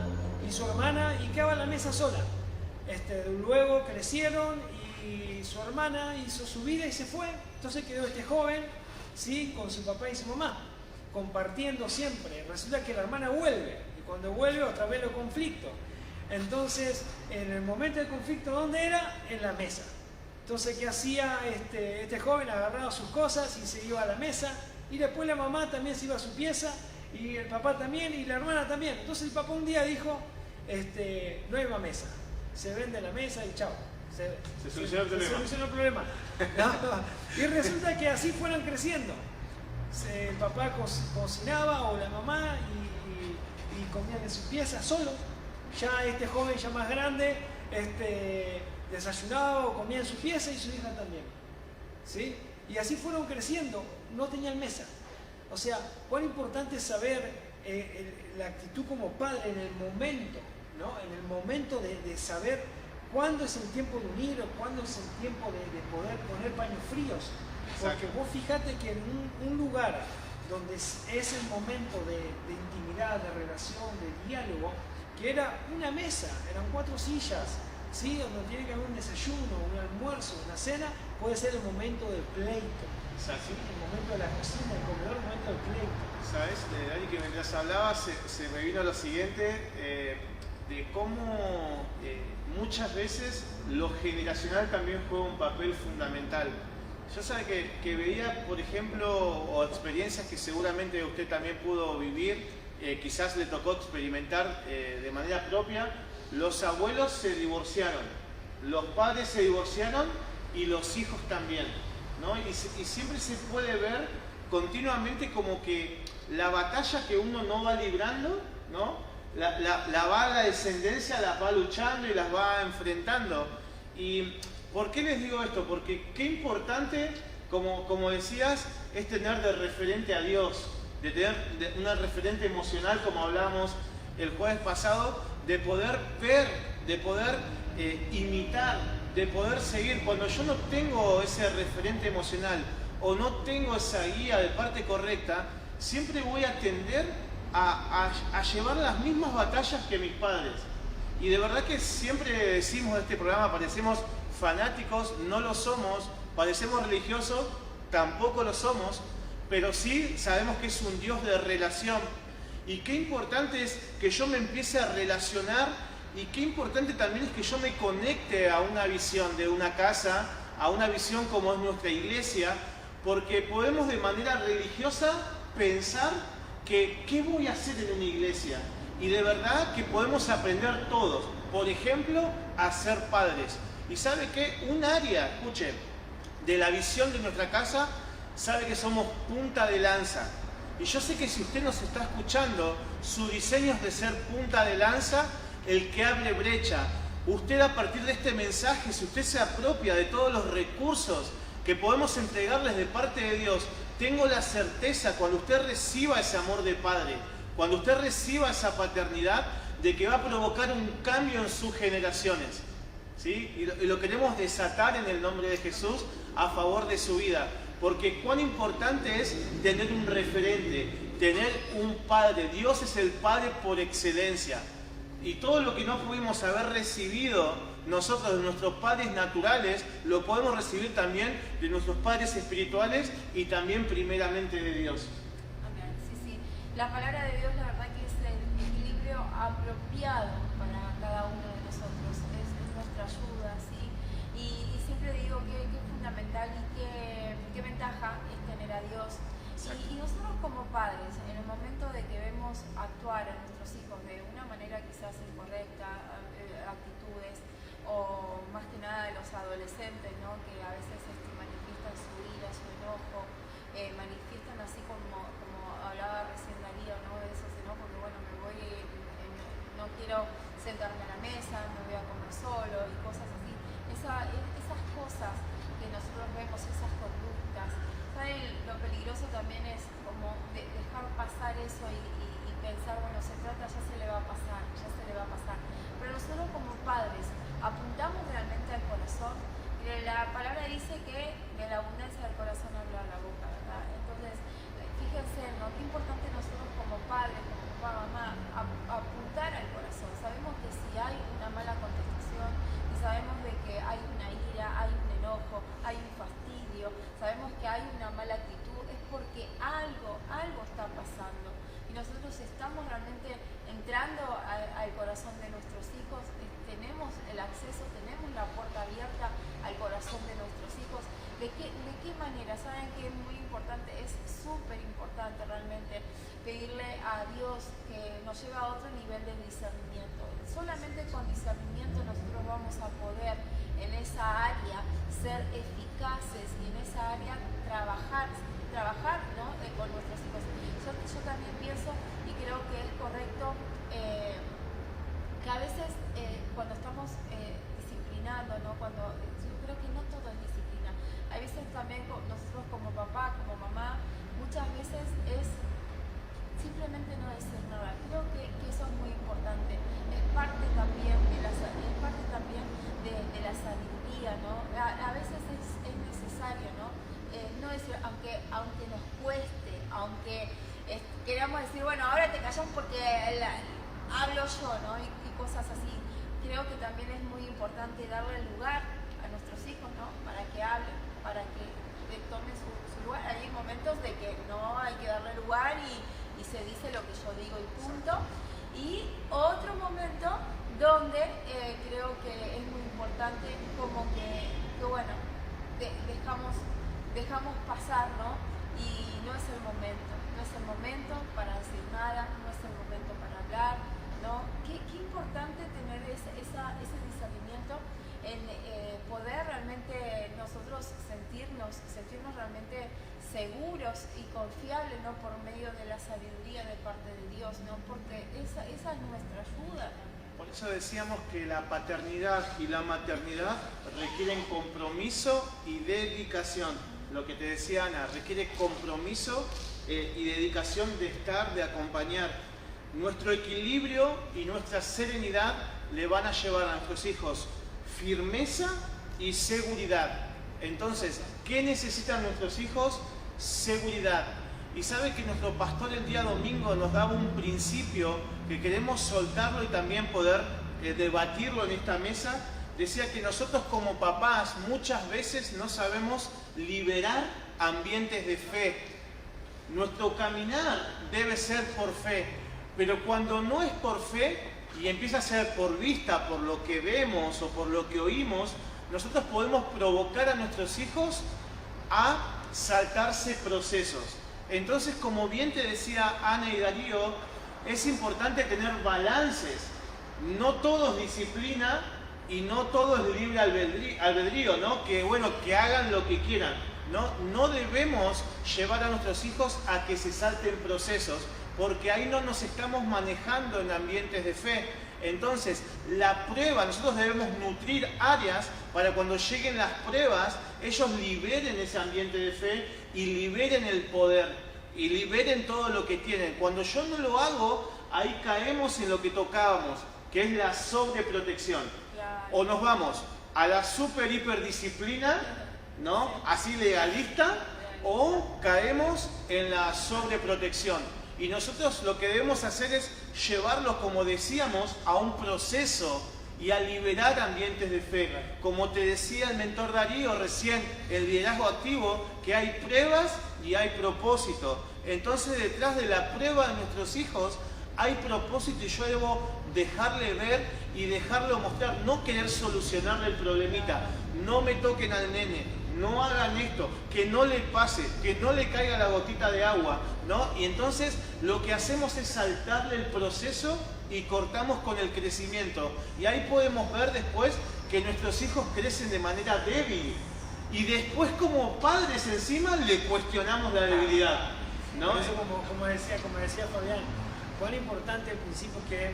y su hermana, y quedaba la mesa sola. Luego crecieron y su hermana hizo su vida y se fue. Entonces quedó este joven, ¿sí? Con su papá y su mamá, compartiendo siempre. Resulta que la hermana vuelve, y cuando vuelve otra vez los conflictos. Entonces, en el momento del conflicto, ¿dónde era? En la mesa. Entonces, ¿qué hacía este joven? Agarraba sus cosas y se iba a la mesa, y después la mamá también se iba a su pieza, y el papá también, y la hermana también. Entonces el papá un día dijo, no hay más mesa, se vende la mesa y chao. Se solucionó el problema. ¿No? Y resulta que así fueron creciendo. El papá cocinaba, o la mamá, y comían en su pieza solo. Ya este joven, ya más grande, desayunaba o comía en su pieza, y su hija también. ¿Sí? Y así fueron creciendo, no tenían mesa. O sea, cuán importante es saber la actitud como padre en el momento, ¿no? En el momento de saber cuándo es el tiempo de unir o cuándo es el tiempo de poder poner paños fríos. Porque vos fijate que en un lugar donde es el momento de intimidad, de relación, de diálogo, que era una mesa, eran 4 sillas, ¿sí? Donde tiene que haber un desayuno, un almuerzo, una cena, puede ser el momento del pleito. ¿Sí? El momento de la cocina, el comedor, el momento del pleito. ¿Sabes? Dani, que mientras hablabas se me vino lo siguiente, de cómo muchas veces lo generacional también juega un papel fundamental. Yo sé que veía, por ejemplo, o experiencias que seguramente usted también pudo vivir, quizás le tocó experimentar de manera propia, los abuelos se divorciaron, los padres se divorciaron y los hijos también, ¿no? Y siempre se puede ver continuamente como que la batalla que uno no va librando, ¿no? La descendencia las va luchando y las va enfrentando. ¿Y por qué les digo esto? Porque qué importante, como decías, es tener de referente a Dios, de tener una referente emocional, como hablábamos el jueves pasado, de poder ver, de poder imitar, de poder seguir. Cuando yo no tengo ese referente emocional o no tengo esa guía de parte correcta, siempre voy a tender a llevar las mismas batallas que mis padres. Y de verdad que siempre decimos de este programa, parecemos fanáticos, no lo somos, parecemos religiosos, tampoco lo somos, pero sí sabemos que es un Dios de relación. Y qué importante es que yo me empiece a relacionar, y qué importante también es que yo me conecte a una visión de una casa, a una visión como es nuestra iglesia, porque podemos de manera religiosa pensar que ¿qué voy a hacer en una iglesia? Y de verdad que podemos aprender todos, por ejemplo, a ser padres. Y sabe que un área, escuchen, de la visión de nuestra casa, sabe que somos punta de lanza. Y yo sé que si usted nos está escuchando, su diseño es de ser punta de lanza, el que abre brecha. Usted, a partir de este mensaje, si usted se apropia de todos los recursos que podemos entregarles de parte de Dios, tengo la certeza, cuando usted reciba ese amor de padre, cuando usted reciba esa paternidad, de que va a provocar un cambio en sus generaciones, ¿sí? Y lo queremos desatar en el nombre de Jesús a favor de su vida. Porque cuán importante es tener un referente, tener un padre. Dios es el Padre por excelencia. Y todo lo que no pudimos haber recibido nosotros de nuestros padres naturales, lo podemos recibir también de nuestros padres espirituales y también primeramente de Dios. Amén. Sí. La palabra de Dios, la verdad que es el equilibrio apropiado para cada uno de nosotros. Es nuestra ayuda, ¿sí? Y siempre digo que es fundamental y qué ventaja es tener a Dios. Y nosotros como padres, en el momento de que vemos actuar a nuestros hijos de una manera quizás incorrecta, actitudes, o más que nada de los adolescentes, ¿no? Que a veces manifiestan su ira, su enojo, manifiestan así como hablaba recién Darío, ¿no? De esos enojos que bueno, me voy, no quiero sentarme a la mesa, me voy a comer solo y cosas así. Esas cosas que nosotros vemos, esas conductas, ¿saben? Lo peligroso también es como dejar pasar eso y pensar, bueno, se trata, ya se le va a pasar. Pero nosotros como padres apuntamos realmente al corazón. La palabra dice que de la abundancia del corazón habla la boca, ¿verdad? Entonces, fíjense, ¿no? Qué importante nosotros como padres, como papá, mamá, apuntar al corazón. Sabemos que si hay una mala contestación, y sabemos de que hay una ira, hay un enojo, hay un fastidio, sabemos que hay una mala actitud, es porque algo está pasando. Y nosotros estamos realmente entrando al corazón de nuestros hijos, tenemos el acceso, tenemos la puerta abierta al corazón de nuestros hijos. ¿De qué manera? Saben que es muy importante, es súper importante realmente pedirle a Dios que nos lleve a otro nivel de discernimiento. Solamente con discernimiento nosotros vamos a poder en esa área ser eficaces y en esa área trabajar, ¿no? Con nuestros hijos. Yo también pienso y creo que es correcto que a veces cuando estamos disciplinando, ¿no? Yo creo que no todo es disciplina. Hay veces también nosotros como papá, como mamá, muchas veces es simplemente no decir nada. Creo que eso es muy importante. Es parte también de la sabiduría, ¿no? A veces es necesario, ¿no? No decir, aunque nos cueste, aunque queramos decir, bueno, ahora te callas porque hablo yo, ¿no? Y cosas así. Creo que también es muy importante darle lugar a nuestros hijos, ¿no? Para que hablen, para que tomen su lugar. Hay momentos de que no hay que darle lugar y se dice lo que yo digo y punto. Y otro momento donde creo que es muy importante como que bueno, dejamos pasar, ¿no? Y no es el momento para decir nada, no es el realmente seguros y confiables, no por medio de la sabiduría de parte de Dios, ¿no? Porque esa es nuestra ayuda. Por eso decíamos que la paternidad y la maternidad requieren compromiso y dedicación. Lo que te decía Ana, requiere compromiso y dedicación de estar, de acompañar. Nuestro equilibrio y nuestra serenidad le van a llevar a nuestros hijos firmeza y seguridad. Entonces, ¿qué necesitan nuestros hijos? Seguridad. Y sabe que nuestro pastor el día domingo nos daba un principio que queremos soltarlo y también poder debatirlo en esta mesa. Decía que nosotros como papás muchas veces no sabemos liberar ambientes de fe. Nuestro caminar debe ser por fe, pero cuando no es por fe y empieza a ser por vista, por lo que vemos o por lo que oímos, nosotros podemos provocar a nuestros hijos a saltarse procesos. Entonces, como bien te decía Ana y Darío, es importante tener balances. No todo es disciplina y no todo es libre albedrío, ¿no? Que bueno, que hagan lo que quieran. No debemos llevar a nuestros hijos a que se salten procesos, porque ahí no nos estamos manejando en ambientes de fe. Entonces, la prueba, nosotros debemos nutrir áreas para cuando lleguen las pruebas, ellos liberen ese ambiente de fe y liberen el poder y liberen todo lo que tienen. Cuando yo no lo hago, ahí caemos en lo que tocábamos, que es la sobreprotección. Claro. O nos vamos a la super hiperdisciplina, ¿no? Así legalista, o caemos en la sobreprotección. Y nosotros lo que debemos hacer es llevarlos, como decíamos, a un proceso y a liberar ambientes de fe. Como te decía el mentor Darío recién, el liderazgo activo, que hay pruebas y hay propósito. Entonces, detrás de la prueba de nuestros hijos hay propósito y yo debo dejarle ver y dejarle mostrar, no querer solucionarle el problemita. No me toquen al nene, no hagan esto, que no le pase, que no le caiga la gotita de agua, ¿no? Y entonces lo que hacemos es saltarle el proceso y cortamos con el crecimiento. Y ahí podemos ver después que nuestros hijos crecen de manera débil. Y después como padres encima le cuestionamos la debilidad, ¿no? Por eso, como decía Fabián, cuán importante el principio que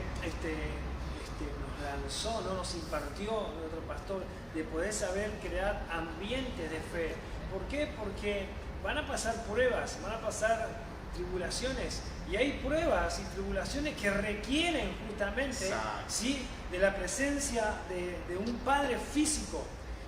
nos lanzó, ¿no? Nos impartió nuestro pastor, de poder saber crear ambientes de fe. ¿Por qué? Porque van a pasar pruebas, van a pasar tribulaciones, y hay pruebas y tribulaciones que requieren justamente, ¿sí?, de la presencia de un padre físico.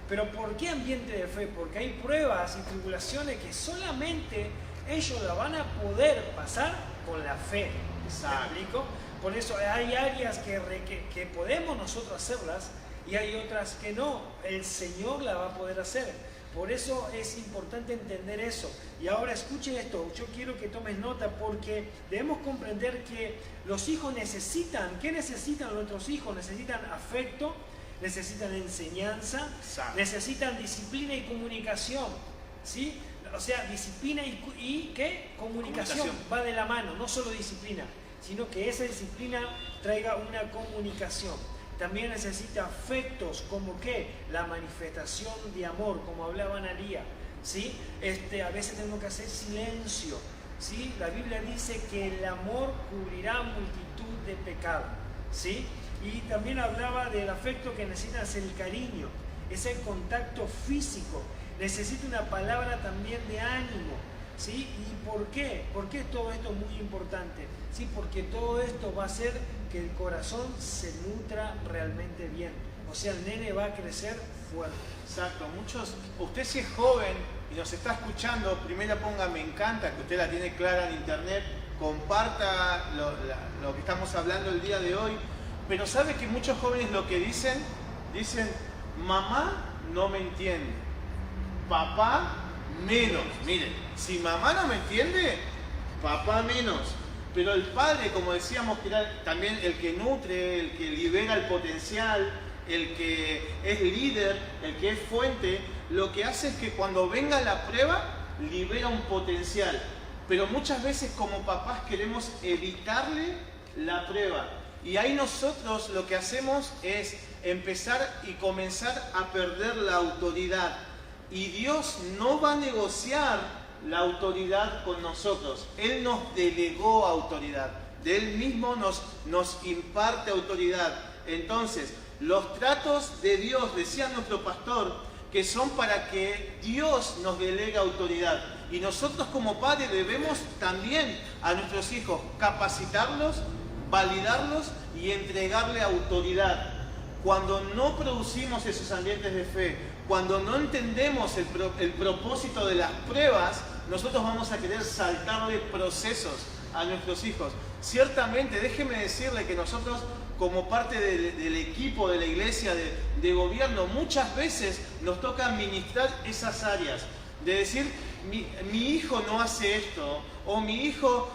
Pero ¿por qué ambiente de fe? Porque hay pruebas y tribulaciones que solamente ellos la van a poder pasar con la fe. ¿Me explico? Por eso hay áreas que podemos nosotros hacerlas y hay otras que no. El Señor la va a poder hacer. Por eso es importante entender eso. Y ahora escuchen esto, yo quiero que tomes nota, porque debemos comprender que los hijos necesitan, ¿qué necesitan nuestros hijos? Necesitan afecto, necesitan enseñanza, necesitan disciplina y comunicación, ¿sí? O sea, disciplina y ¿qué? Comunicación va de la mano, no solo disciplina, sino que esa disciplina traiga una comunicación. También necesita afectos, como ¿qué? La manifestación de amor, como hablaba Analía, ¿sí? A veces tenemos que hacer silencio, ¿sí? La Biblia dice que el amor cubrirá multitud de pecados, ¿sí? Y también hablaba del afecto que necesita, es el cariño, es el contacto físico, necesita una palabra también de ánimo, ¿sí? ¿Y por qué? ¿Por qué todo esto es muy importante? Sí, porque todo esto va a hacer que el corazón se nutra realmente bien. O sea, el nene va a crecer fuerte. Exacto. Usted si es joven y nos está escuchando, primero ponga me encanta, que usted la tiene clara en internet, comparta lo que estamos hablando el día de hoy. Pero ¿sabe que muchos jóvenes lo que dicen? Dicen, mamá no me entiende, papá menos. Miren, si mamá no me entiende, papá menos. Pero el padre, como decíamos, que era también el que nutre, el que libera el potencial, el que es líder, el que es fuente, lo que hace es que cuando venga la prueba, libera un potencial. Pero muchas veces como papás queremos evitarle la prueba. Y ahí nosotros lo que hacemos es empezar y comenzar a perder la autoridad. Y Dios no va a negociar la autoridad con nosotros. Él nos delegó autoridad. De Él mismo nos imparte autoridad. Entonces, los tratos de Dios, decía nuestro pastor, que son para que Dios nos delegue autoridad. Y nosotros como padres debemos también a nuestros hijos capacitarlos, validarlos y entregarle autoridad. Cuando no producimos esos ambientes de fe, cuando no entendemos el propósito de las pruebas, nosotros vamos a querer saltarle procesos a nuestros hijos. Ciertamente, déjeme decirle que nosotros, como parte del equipo de la iglesia de gobierno, muchas veces nos toca administrar esas áreas. De decir, mi hijo no hace esto, o mi hijo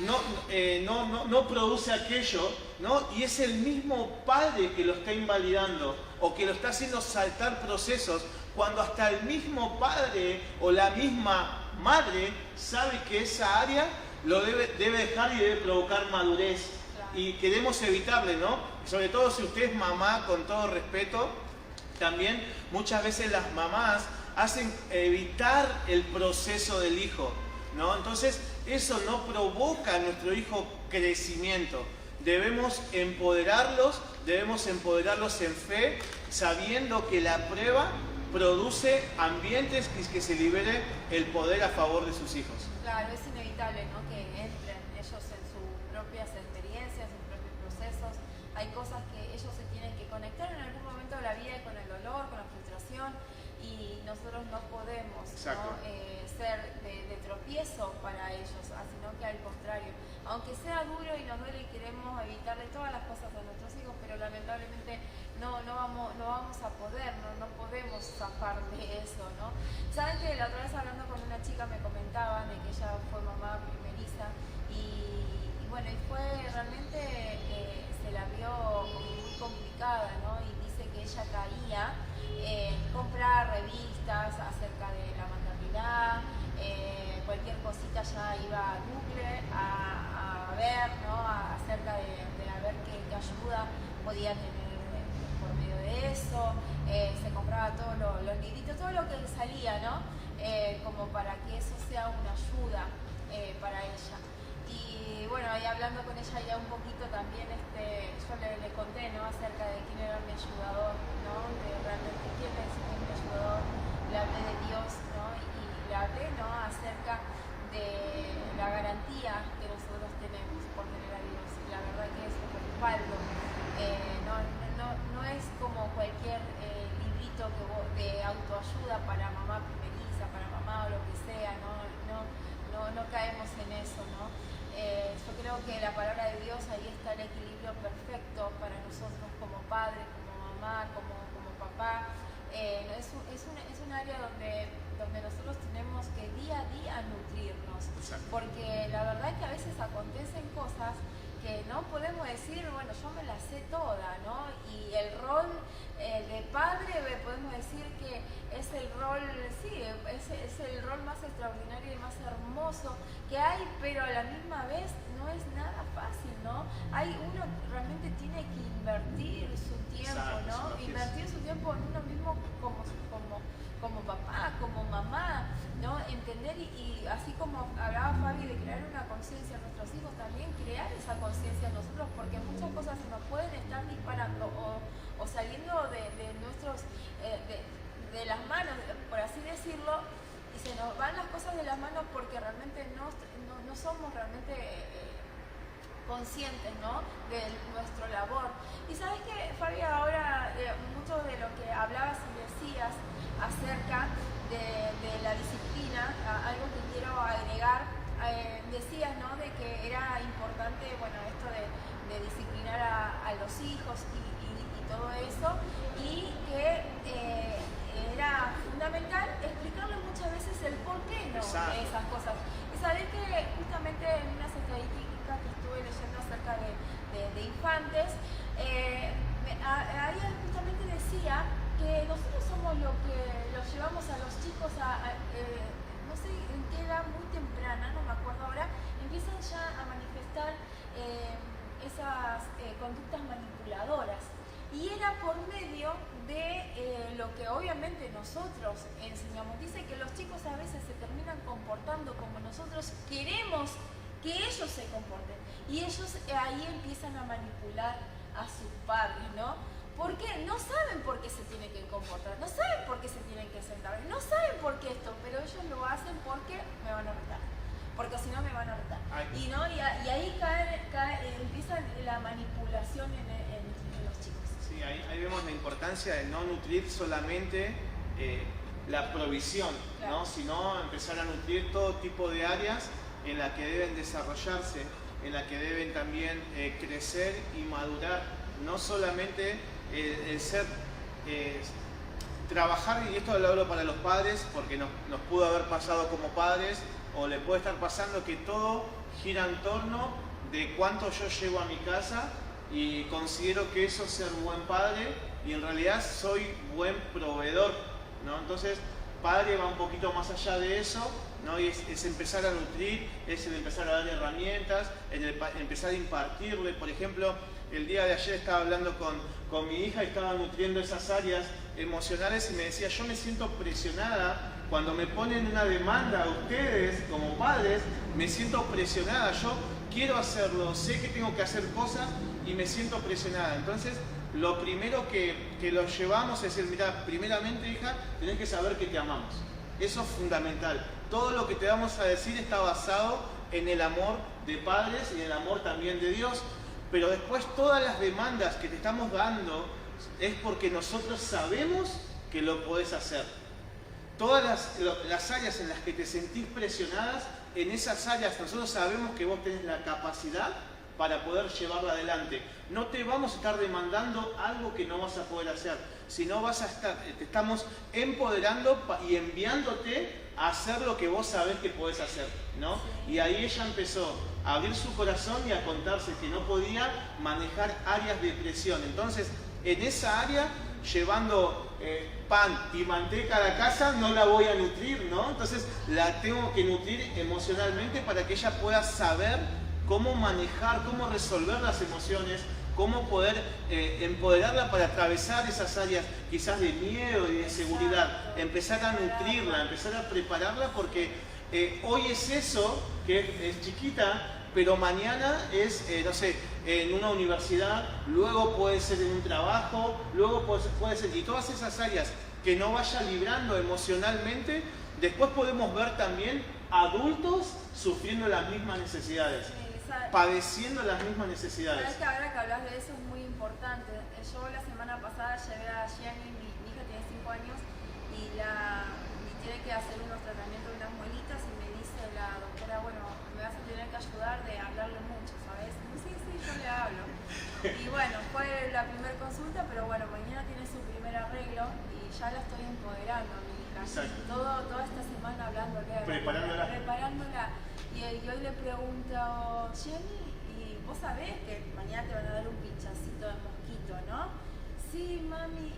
no produce aquello, ¿no? Y es el mismo padre que lo está invalidando, o que lo está haciendo saltar procesos, cuando hasta el mismo padre o la misma madre sabe que esa área lo debe dejar y debe provocar madurez. Y queremos evitarle, ¿no? Sobre todo si usted es mamá, con todo respeto, también muchas veces las mamás hacen evitar el proceso del hijo, ¿no? Entonces, eso no provoca a nuestro hijo crecimiento. Debemos empoderarlos en fe, sabiendo que la prueba produce ambientes que se libere el poder a favor de sus hijos. Claro, es inevitable, ¿no?, que entren ellos en sus propias experiencias, en sus propios procesos. Hay cosas que ellos se tienen que conectar en algún momento de la vida con el dolor, con la frustración, y nosotros no podemos, ¿no?, ser de tropiezo para ellos, sino que al contrario, aunque sea duro y nos duele y queremos evitarle todas las cosas a nuestros hijos, pero lamentablemente no vamos a poder, no podemos zafar de eso, ¿no? Saben que la otra vez hablando con una chica me comentaban de que ella fue mamá primeriza y bueno, y fue realmente, se la vio como muy complicada, ¿no? Y dice que ella caía en comprar revistas acerca de la maternidad, cualquier cosita ya iba a Google a ver, ¿no?, acerca de a ver qué ayuda podía tener por medio de eso. Se compraba todos los libritos, todo lo que salía, ¿no?, como para que eso sea una ayuda para ella. Y bueno, ahí hablando con ella ya un poquito también, yo le conté, ¿no?, acerca de quién era mi ayudador, ¿no?, de realmente quién es mi ayudador. Le hablé de Dios, ¿no?, y le hablé, ¿no?, acerca de la garantía que nosotros tenemos por tener a Dios. Y la verdad que es un respaldo. No es como cualquier librito de autoayuda para mamá primeriza, para mamá o lo que sea, no caemos en eso, ¿no? Yo creo que la palabra de Dios, ahí está el equilibrio perfecto para nosotros como padre, como mamá, como papá. Es un área donde nosotros tenemos que día a día nutrirnos. Exacto. Porque la verdad es que a veces acontecen cosas que no podemos decir, bueno, yo me la sé toda, ¿no? Y el rol de padre, podemos decir que es el rol, sí, es el rol más extraordinario y más hermoso que hay, pero a la misma vez no es nada fácil, ¿no? Uno realmente tiene que invertir su tiempo, ¿no? Invertir su tiempo en uno mismo como papá, como mamá, ¿no? Entender y así como hablaba Fabi de crear una conciencia en nuestros hijos, también crear esa conciencia en nosotros, porque muchas cosas se nos pueden estar disparando o saliendo de nuestros, de las manos, por así decirlo, y se nos van las cosas de las manos porque realmente no somos realmente conscientes, ¿no?, de nuestra labor. Y sabes que, Fabi, ahora mucho de lo que hablabas y decías acerca de la disciplina, algo que quiero agregar, decías, ¿no?, de que era importante, bueno, esto de disciplinar a los hijos y todo eso, y que era fundamental explicarle muchas veces el por qué no de esas cosas. Y sabés que justamente en unas estadísticas que estuve leyendo acerca de infantes, ahí justamente decía que nosotros somos los que los llevamos a los chicos no sé en qué edad, muy temprana, no me acuerdo ahora, empiezan ya a manifestar esas conductas manipuladoras. Y era por medio de lo lo que obviamente nosotros enseñamos. Dice que los chicos a veces se terminan comportando como nosotros queremos que ellos se comporten. Y ellos ahí empiezan a manipular a sus padres, ¿no? Porque no saben por qué se tienen que comportar, no saben por qué se tienen que sentar, no saben por qué esto, pero ellos lo hacen porque me van a retar, porque si no me van a retar. Y, ¿no? y ahí empieza la manipulación en los chicos. Sí, ahí vemos la importancia de no nutrir solamente la provisión, claro, ¿no? Sino empezar a nutrir todo tipo de áreas en las que deben desarrollarse, en las que deben también crecer y madurar, no solamente el ser, trabajar, y esto lo hablo para los padres porque nos pudo haber pasado como padres, o le puede estar pasando que todo gira en torno de cuánto yo llevo a mi casa y considero que eso es ser buen padre y en realidad soy buen proveedor, ¿no? Entonces, padre va un poquito más allá de eso, ¿no? Y es empezar a nutrir, es el empezar a dar herramientas, empezar a impartirle. Por ejemplo, el día de ayer estaba hablando con mi hija y estaba nutriendo esas áreas emocionales y me decía, yo me siento presionada cuando me ponen una demanda a ustedes como padres, me siento presionada, yo quiero hacerlo, sé que tengo que hacer cosas y me siento presionada. Entonces, lo primero que los llevamos es decir, mira, primeramente, hija, tenés que saber que te amamos. Eso es fundamental. Todo lo que te vamos a decir está basado en el amor de padres y en el amor también de Dios. Pero después todas las demandas que te estamos dando es porque nosotros sabemos que lo podés hacer. Todas las áreas en las que te sentís presionadas, en esas áreas nosotros sabemos que vos tenés la capacidad para poder llevarla adelante. No te vamos a estar demandando algo que no vas a poder hacer, sino te estamos empoderando y enviándote a hacer lo que vos sabés que podés hacer, ¿no? Y ahí ella empezó a abrir su corazón y a contarse que no podía manejar áreas de presión. Entonces, en esa área, llevando pan y manteca a la casa, no la voy a nutrir, ¿no? Entonces, la tengo que nutrir emocionalmente para que ella pueda saber cómo manejar, cómo resolver las emociones, cómo poder empoderarla para atravesar esas áreas quizás de miedo y de inseguridad, empezar a nutrirla, empezar a prepararla, porque hoy es eso, que es chiquita, pero mañana es, no sé, en una universidad, luego puede ser en un trabajo, luego puede ser, y todas esas áreas que no vaya librando emocionalmente, después podemos ver también adultos sufriendo las mismas necesidades. Padeciendo las mismas necesidades. Sabes que ahora que hablas de eso es muy importante. Yo la semana pasada llevé a Gianni, mi hija tiene 5 años, y tiene que hacer unos tratamientos de unas muelitas y me dice la doctora, bueno, me vas a tener que ayudar de hablarle mucho, ¿sabes? Sí, yo le hablo. Y bueno, fue la primera consulta, pero bueno, mañana tiene su primer arreglo y ya la estoy empoderando a mi hija. Toda esta semana hablándole, preparándola. Y hoy le pregunto, Jenny, ¿y vos sabés que mañana te van a dar un pinchacito de mosquito, no? Sí, mami,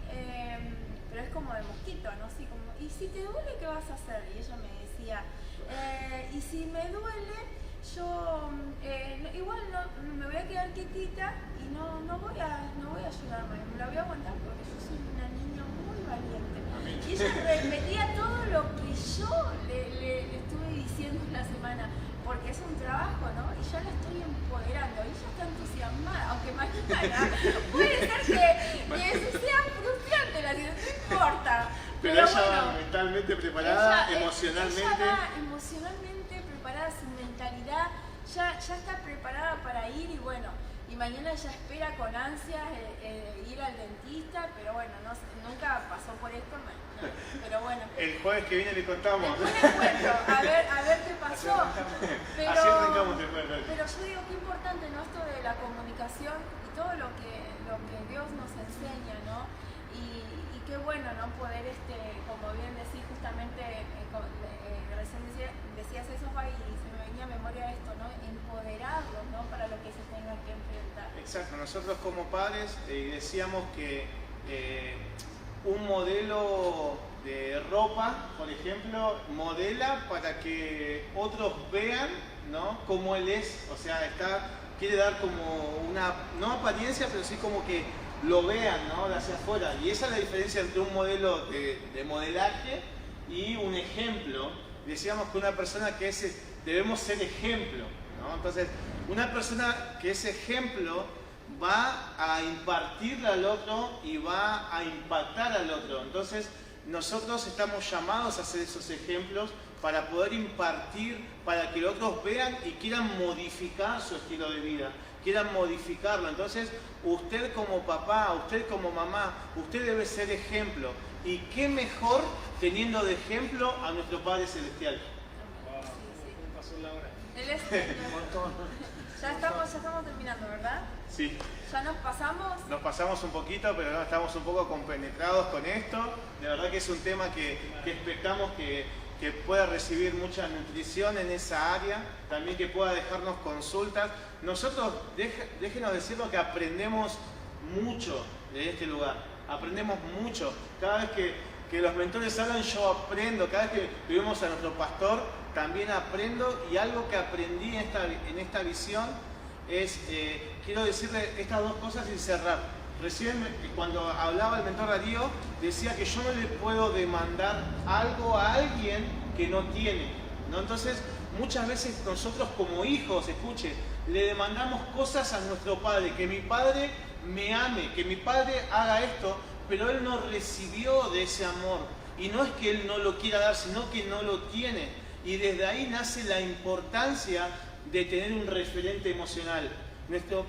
pero es como de mosquito, ¿no? Sí, como, ¿y si te duele qué vas a hacer? Y ella me decía, y si me duele, yo igual no me voy a quedar quietita y no voy a ayudarme, me la voy a aguantar porque yo soy una niña muy valiente. Y ella repetía todo lo que yo le estuve diciendo la semana, porque es un trabajo, ¿no? Y ya la estoy empoderando, y ella está entusiasmada, aunque mañana puede ser que sea frustrante la situación, no importa. Pero ella va mentalmente preparada, emocionalmente. Ella va emocionalmente preparada, su mentalidad ya está preparada para ir, y bueno, y mañana ella espera con ansias ir al dentista, pero bueno, nunca pasó por esto, pero bueno. El jueves que viene le contamos. Después les cuento, a ver qué pasó. Así arrancamos el jueves. Pero yo digo qué importante, ¿no? Esto de la comunicación y todo lo que Dios nos enseña, ¿no? Y qué bueno, ¿no? Poder, como bien decís, justamente, recién decías eso, Fabi, y se me venía a memoria esto, ¿no? Empoderarlos, ¿no? Para lo que se tengan que enfrentar. Exacto, nosotros como padres decíamos que un modelo de ropa, por ejemplo, modela para que otros vean, ¿no? Cómo él es, o sea, quiere dar como una, no apariencia, pero sí como que lo vean, ¿no? De hacia afuera. Y esa es la diferencia entre un modelo de modelaje y un ejemplo. Decíamos que una persona que debemos ser ejemplo, ¿no? Entonces, una persona que es ejemplo va a impartirle al otro y va a impactar al otro. Entonces, nosotros estamos llamados a ser esos ejemplos para poder impartir, para que los otros vean y quieran modificar su estilo de vida, quieran modificarlo. Entonces, usted como papá, usted como mamá, usted debe ser ejemplo. Y qué mejor teniendo de ejemplo a nuestro Padre Celestial. Wow, ¿cómo pasó la hora? Él es Un montón. ya estamos terminando, ¿verdad? Sí. ¿Ya nos pasamos? Nos pasamos un poquito, pero no, estamos un poco compenetrados con esto. De verdad que es un tema que esperamos que pueda recibir mucha nutrición en esa área, también que pueda dejarnos consultas. Nosotros, déjenos decirlo, que aprendemos mucho de este lugar, aprendemos mucho. Cada vez que los mentores hablan, yo aprendo. Cada vez que vemos a nuestro pastor, también aprendo. Y algo que aprendí en esta visión es, quiero decirle estas dos cosas y cerrar. Recién, cuando hablaba el mentor Darío, decía que yo no le puedo demandar algo a alguien que no tiene, ¿no? Entonces, muchas veces nosotros como hijos, escuche, le demandamos cosas a nuestro padre, que mi padre me ame, que mi padre haga esto, pero él no recibió de ese amor. Y no es que él no lo quiera dar, sino que no lo tiene. Y desde ahí nace la importancia de tener un referente emocional.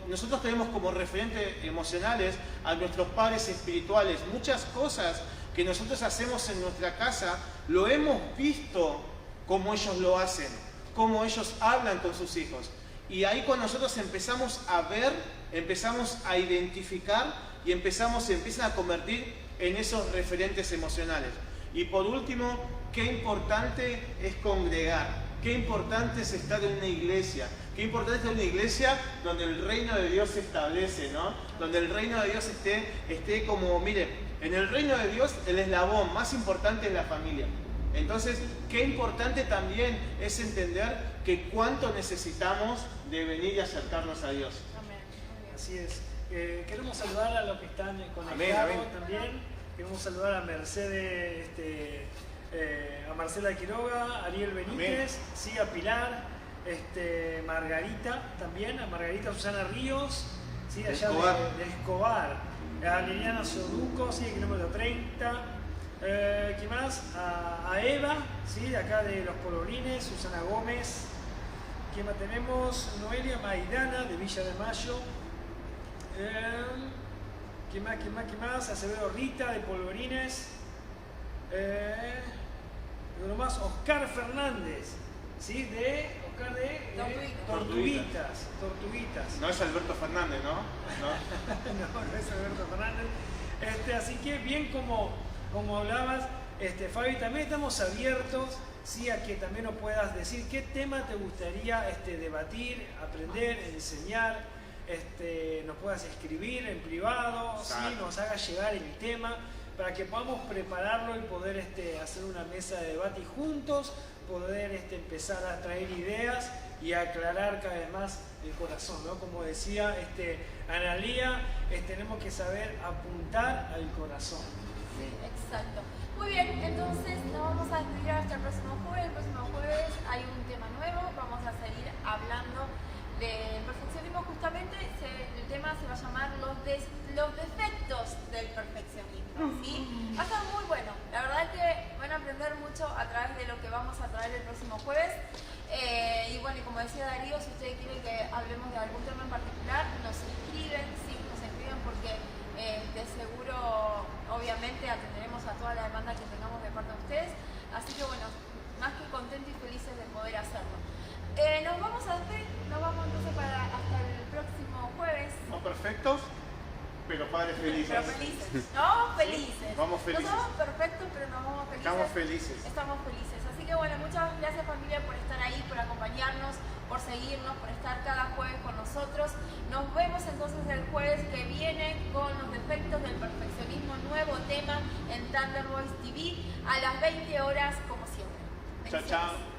Nosotros tenemos como referentes emocionales a nuestros padres espirituales. Muchas cosas que nosotros hacemos en nuestra casa lo hemos visto como ellos lo hacen, como ellos hablan con sus hijos. Y ahí cuando nosotros empezamos a ver, empezamos a identificar y empiezan a convertir en esos referentes emocionales. Y por último, qué importante es congregar, qué importante es estar en una iglesia. Qué importante es una iglesia donde el reino de Dios se establece, ¿no? Donde el reino de Dios esté como, mire, en el reino de Dios el eslabón más importante es la familia. Entonces, qué importante también es entender que cuánto necesitamos de venir y acercarnos a Dios. Amén. Así es. Queremos saludar a los que están conectados. Amén, amén. También. Queremos saludar a Mercedes, a Marcela Quiroga, a Ariel Benítez, sí, a Pilar, Margarita también, a Margarita Susana Ríos, sí, allá de Escobar, a Liliana Soduco, sí, kilómetro 30, ¿qué más? A Eva, sí, de acá de Los Polvorines, Susana Gómez, ¿qué más tenemos? Noelia Maidana de Villa de Mayo, ¿qué más? Acevedo Rita de Polvorines, uno más, Oscar Fernández, ¿sí? Oscar de Tortuguitas. No es Alberto Fernández, ¿no? No es Alberto Fernández. Así que bien como hablabas, Fabi, también estamos abiertos, ¿sí? A que también nos puedas decir qué tema te gustaría debatir, aprender, enseñar, nos puedas escribir en privado, ¿sí? Nos hagas llegar el tema para que podamos prepararlo y poder hacer una mesa de debate y juntos poder empezar a traer ideas y aclarar cada vez más el corazón, ¿no? Como decía Analía, tenemos que saber apuntar al corazón. Sí, exacto. Muy bien, entonces nos vamos a despedir hasta el próximo jueves. El próximo jueves hay un tema nuevo, vamos a seguir hablando del perfeccionismo. Justamente el tema se va a llamar los defectos del perfeccionismo, ¿sí? Va a estar muy bueno. La verdad es que van a aprender mucho a través de lo que vamos a traer el próximo jueves. Y bueno, y como decía Darío, si ustedes quieren que hablemos de algún tema en particular, nos escriben, sí, nos escriben porque de seguro, obviamente, atenderemos a toda la demanda que tengamos de parte de ustedes. Así que bueno, más que contentos y felices de poder hacerlo. Nos vamos a despedir, nos vamos entonces hasta el próximo jueves. No perfectos, pero padres felices. Pero felices. No, felices. Vamos felices. No somos perfectos, pero nos vamos felices. Estamos felices. Estamos felices. Así que bueno, muchas gracias familia por estar ahí, por acompañarnos, por seguirnos, por estar cada jueves con nosotros. Nos vemos entonces el jueves que viene con los defectos del perfeccionismo, nuevo tema en Thunder Voice TV a las 20 horas como siempre. Chao, chao.